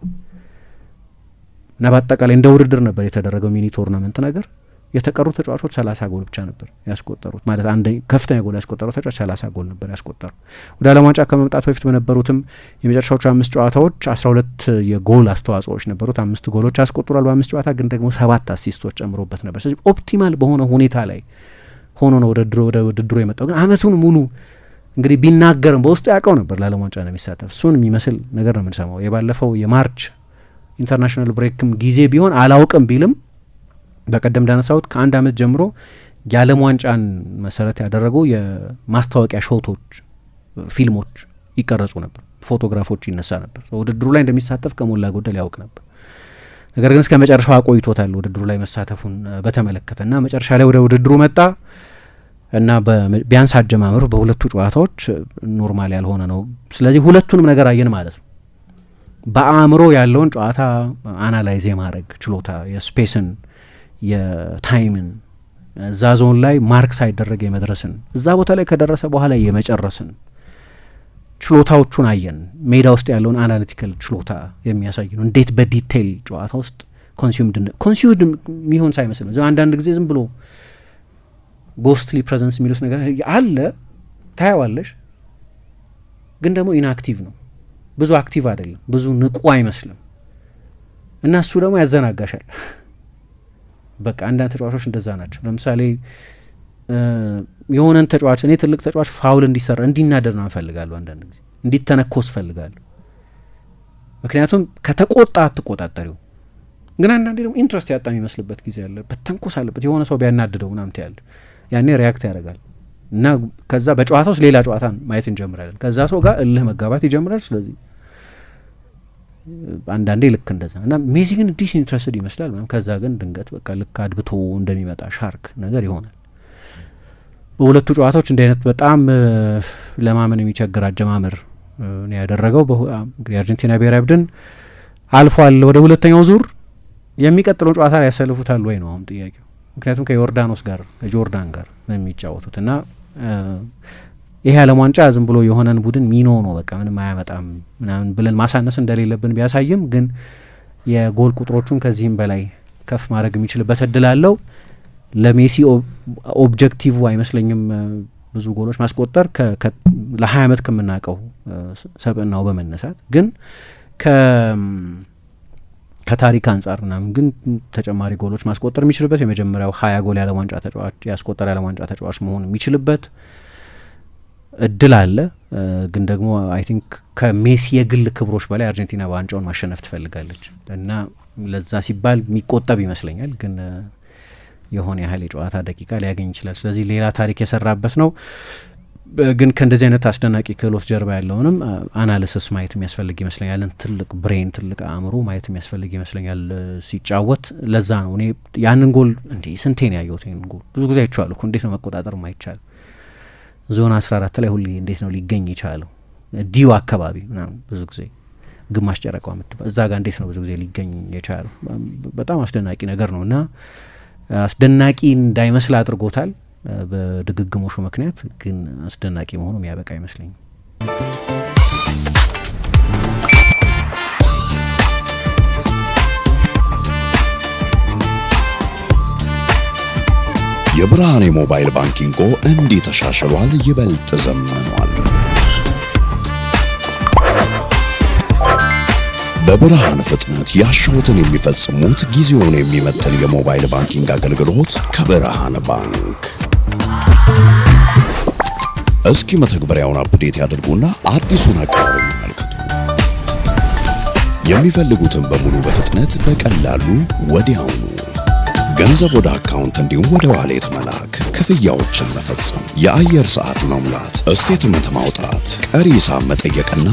እና በአጠቃላይ እንደ ውድድር ነበር የተደረገው ሚኒ ቶርናመንት ነገር። የተቀሩ ተጫዋቾች 30 ጎል ብቻ ነበር ያስቆጠሩት። ማለት አንድ ከፍተኛ ጎል ያስቆጠረው ተጫዋች 30 ጎል ነበር ያስቆጠሩ። ወደ ዓለም ዋንጫ ከመምጣቱ በፊት በነበሩትም የመጨረሻዎቹ 5 ጨዋታዎች 12 የጎል አስተዋጽኦዎች ነበሩት። 5 ጎሎች አስቆጥሯል በ5 ጨዋታ፣ ግን ደግሞ 7 አሲስቶች ጨምሮበት ነበር። ስለዚህ ኦፕቲማል በሆነ ሁኔታ ላይ ሆኖ ነው ወደ ውድድሩ የመጣው። ግን አመቱን ሙሉ እንግዲህ ቢናገርም በውስጡ ያውቀው ነበር ለዓለም ዋንጫ ነው የሚሳተፍ። እሱን የሚመስል ነገር ነው የምንሰማው። የባለፈው የማርች ኢንተርናሽናል ብሬክም ጊዜ ቢሆን አላውቅም ቢልም በቀደም እንዳነሳሁት ከአንድ አመት ጀምሮ የዓለም ዋንጫን መሰረት ያደረጉ የማስታወቂያ ሾቶች፣ ፊልሞች ይቀረጹ ነበር፣ ፎቶግራፎች ይነሳ ነበር። ውድድሩ ላይ እንደሚሳተፍ ከሞላ ጎደል ያውቅ ነበር። ነገር ግን እስከ መጨረሻው አቆይቶታል ውድድሩ ላይ መሳተፉን በተመለከተ እና መጨረሻ ላይ ወደ ውድድሩ መጣ እና ቢያንስ አጀማመሩ በሁለቱ ጨዋታዎች ኖርማል ያልሆነ ነው። ስለዚህ ሁለቱንም ነገር አየን ማለት ነው። በአእምሮ ያለውን ጨዋታ አናላይዝ የማድረግ ችሎታ፣ የስፔስን የታይምን እዛ ዞን ላይ ማርክ ሳይደረግ የመድረስን እዛ ቦታ ላይ ከደረሰ በኋላ የመጨረስን ችሎታዎቹን አየን። ሜዳ ውስጥ ያለውን አናሊቲካል ችሎታ የሚያሳይ ነው። እንዴት በዲቴይል ጨዋታ ውስጥ ኮንሱምድ የሚሆን ሳይመስል ነው። አንዳንድ ጊዜ ዝም ብሎ ጎስትሊ ፕሬዘንስ የሚሉት ነገር አለ፣ ታየዋለሽ፣ ግን ደግሞ ኢንአክቲቭ ነው። ብዙ አክቲቭ አይደለም፣ ብዙ ንቁ አይመስልም እና እሱ ደግሞ ያዘናጋሻል። በቃ አንዳንድ ተጫዋቾች እንደዛ ናቸው። ለምሳሌ የሆነን ተጫዋች እኔ ትልቅ ተጫዋች ፋውል እንዲሰራ እንዲናደድ ነው እፈልጋለሁ። አንዳንድ ጊዜ እንዲተነኮስ እፈልጋለሁ። ምክንያቱም ከተቆጣ አትቆጣጠሪው። ግን አንዳንዴ ደግሞ ኢንትረስት ያጣ የሚመስልበት ጊዜ አለ። በተንኮስ አለበት የሆነ ሰው ቢያናድደው ምናምን ያለ ያኔ ሪያክት ያደርጋል እና ከዛ በጨዋታ ውስጥ ሌላ ጨዋታን ማየት እንጀምራለን። ከዛ ሰው ጋር እልህ መጋባት ይጀምራል። ስለዚህ አንዳንዴ ልክ እንደዛ እና ሜሲ ግን ዲስኢንትረስትድ ይመስላል። ከዛ ግን ድንገት በቃ ልክ አድብቶ እንደሚመጣ ሻርክ ነገር ይሆናል። በሁለቱ ጨዋታዎች እንዲህ አይነት በጣም ለማመን የሚቸግር አጀማመር ነው ያደረገው። እንግዲህ አርጀንቲና ብሔራዊ ቡድን አልፏል ወደ ሁለተኛው ዙር። የሚቀጥለው ጨዋታ ላይ ያሰልፉታል ወይ ነው አሁን ጥያቄው። ምክንያቱም ከጆርዳን ጋር ነው የሚጫወቱት እና ይሄ ዓለም ዋንጫ ዝም ብሎ የሆነን ቡድን ሚኖ ነው በቃ ምንም አያመጣም ምናምን ብለን ማሳነስ እንደሌለብን ቢያሳይም ግን የጎል ቁጥሮቹን ከዚህም በላይ ከፍ ማድረግ የሚችልበት እድል አለው። ለሜሲ ኦብጀክቲቭ አይመስለኝም ብዙ ጎሎች ማስቆጠር ለ20 ዓመት ከምናውቀው ሰብዕናው በመነሳት ግን ከታሪክ አንጻር ምናምን ግን ተጨማሪ ጎሎች ማስቆጠር የሚችልበት የመጀመሪያው 20 ጎል ያለ ዋንጫ ተጫዋች ያስቆጠረ ያለ ዋንጫ ተጫዋች መሆን የሚችልበት እድል አለ። ግን ደግሞ አይ ቲንክ ከሜሲ የግል ክብሮች በላይ አርጀንቲና ዋንጫውን ማሸነፍ ትፈልጋለች እና ለዛ ሲባል የሚቆጠብ ይመስለኛል። ግን የሆነ ያህል የጨዋታ ደቂቃ ሊያገኝ ይችላል። ስለዚህ ሌላ ታሪክ የሰራበት ነው። ግን ከእንደዚህ አይነት አስደናቂ ክህሎት ጀርባ ያለውንም አናሊሲስ ማየት የሚያስፈልግ ይመስለኛል። ትልቅ ብሬን ትልቅ አእምሮ ማየት የሚያስፈልግ ይመስለኛል ሲጫወት። ለዛ ነው እኔ ያንን ጎል እንዲህ ስንቴን ያየሁት። ይህን ጎል ብዙ ጊዜ አይቼዋለሁ እኮ እንዴት ነው መቆጣጠር ማይቻል? ዞን 14 ላይ ሁሌ እንዴት ነው ሊገኝ የቻለው? ዲው አካባቢ ምናምን ብዙ ጊዜ ግማሽ ጨረቃው የምትባል እዛ ጋር እንዴት ነው ብዙ ጊዜ ሊገኝ የቻለው? በጣም አስደናቂ ነገር ነው እና አስደናቂ እንዳይመስል አድርጎታል በድግግሞሹ ምክንያት። ግን አስደናቂ መሆኑ የሚያበቃ አይመስለኝም። የብርሃን የሞባይል ባንኪንጎ እንዲህ ተሻሽሏል፣ ይበልጥ ዘምኗል። በብርሃን ፍጥነት ያሻውትን የሚፈጽሙት ጊዜውን የሚመጥን የሞባይል ባንኪንግ አገልግሎት ከብርሃን ባንክ። እስኪ መተግበሪያውን አፕዴት ያድርጉና አዲሱን አቀራረብ ይመልከቱ። የሚፈልጉትን በሙሉ በፍጥነት በቀላሉ ወዲያውኑ ገንዘብ ወደ አካውንት እንዲሁም ወደ ዋሌት መላክ፣ ክፍያዎችን መፈጸም፣ የአየር ሰዓት መሙላት፣ ስቴትመንት ማውጣት፣ ቀሪ ሂሳብ መጠየቅና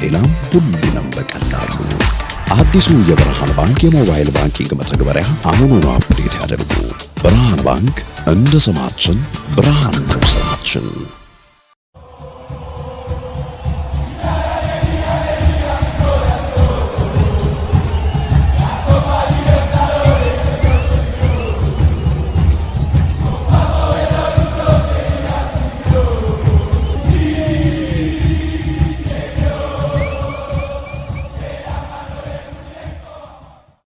ሌላም ሁሉንም በቀላሉ። አዲሱ የብርሃን ባንክ የሞባይል ባንኪንግ መተግበሪያ አሁኑኑ አፕዴት ያድርጉ። ብርሃን ባንክ እንደ ስማችን ብርሃን ነው ስራችን።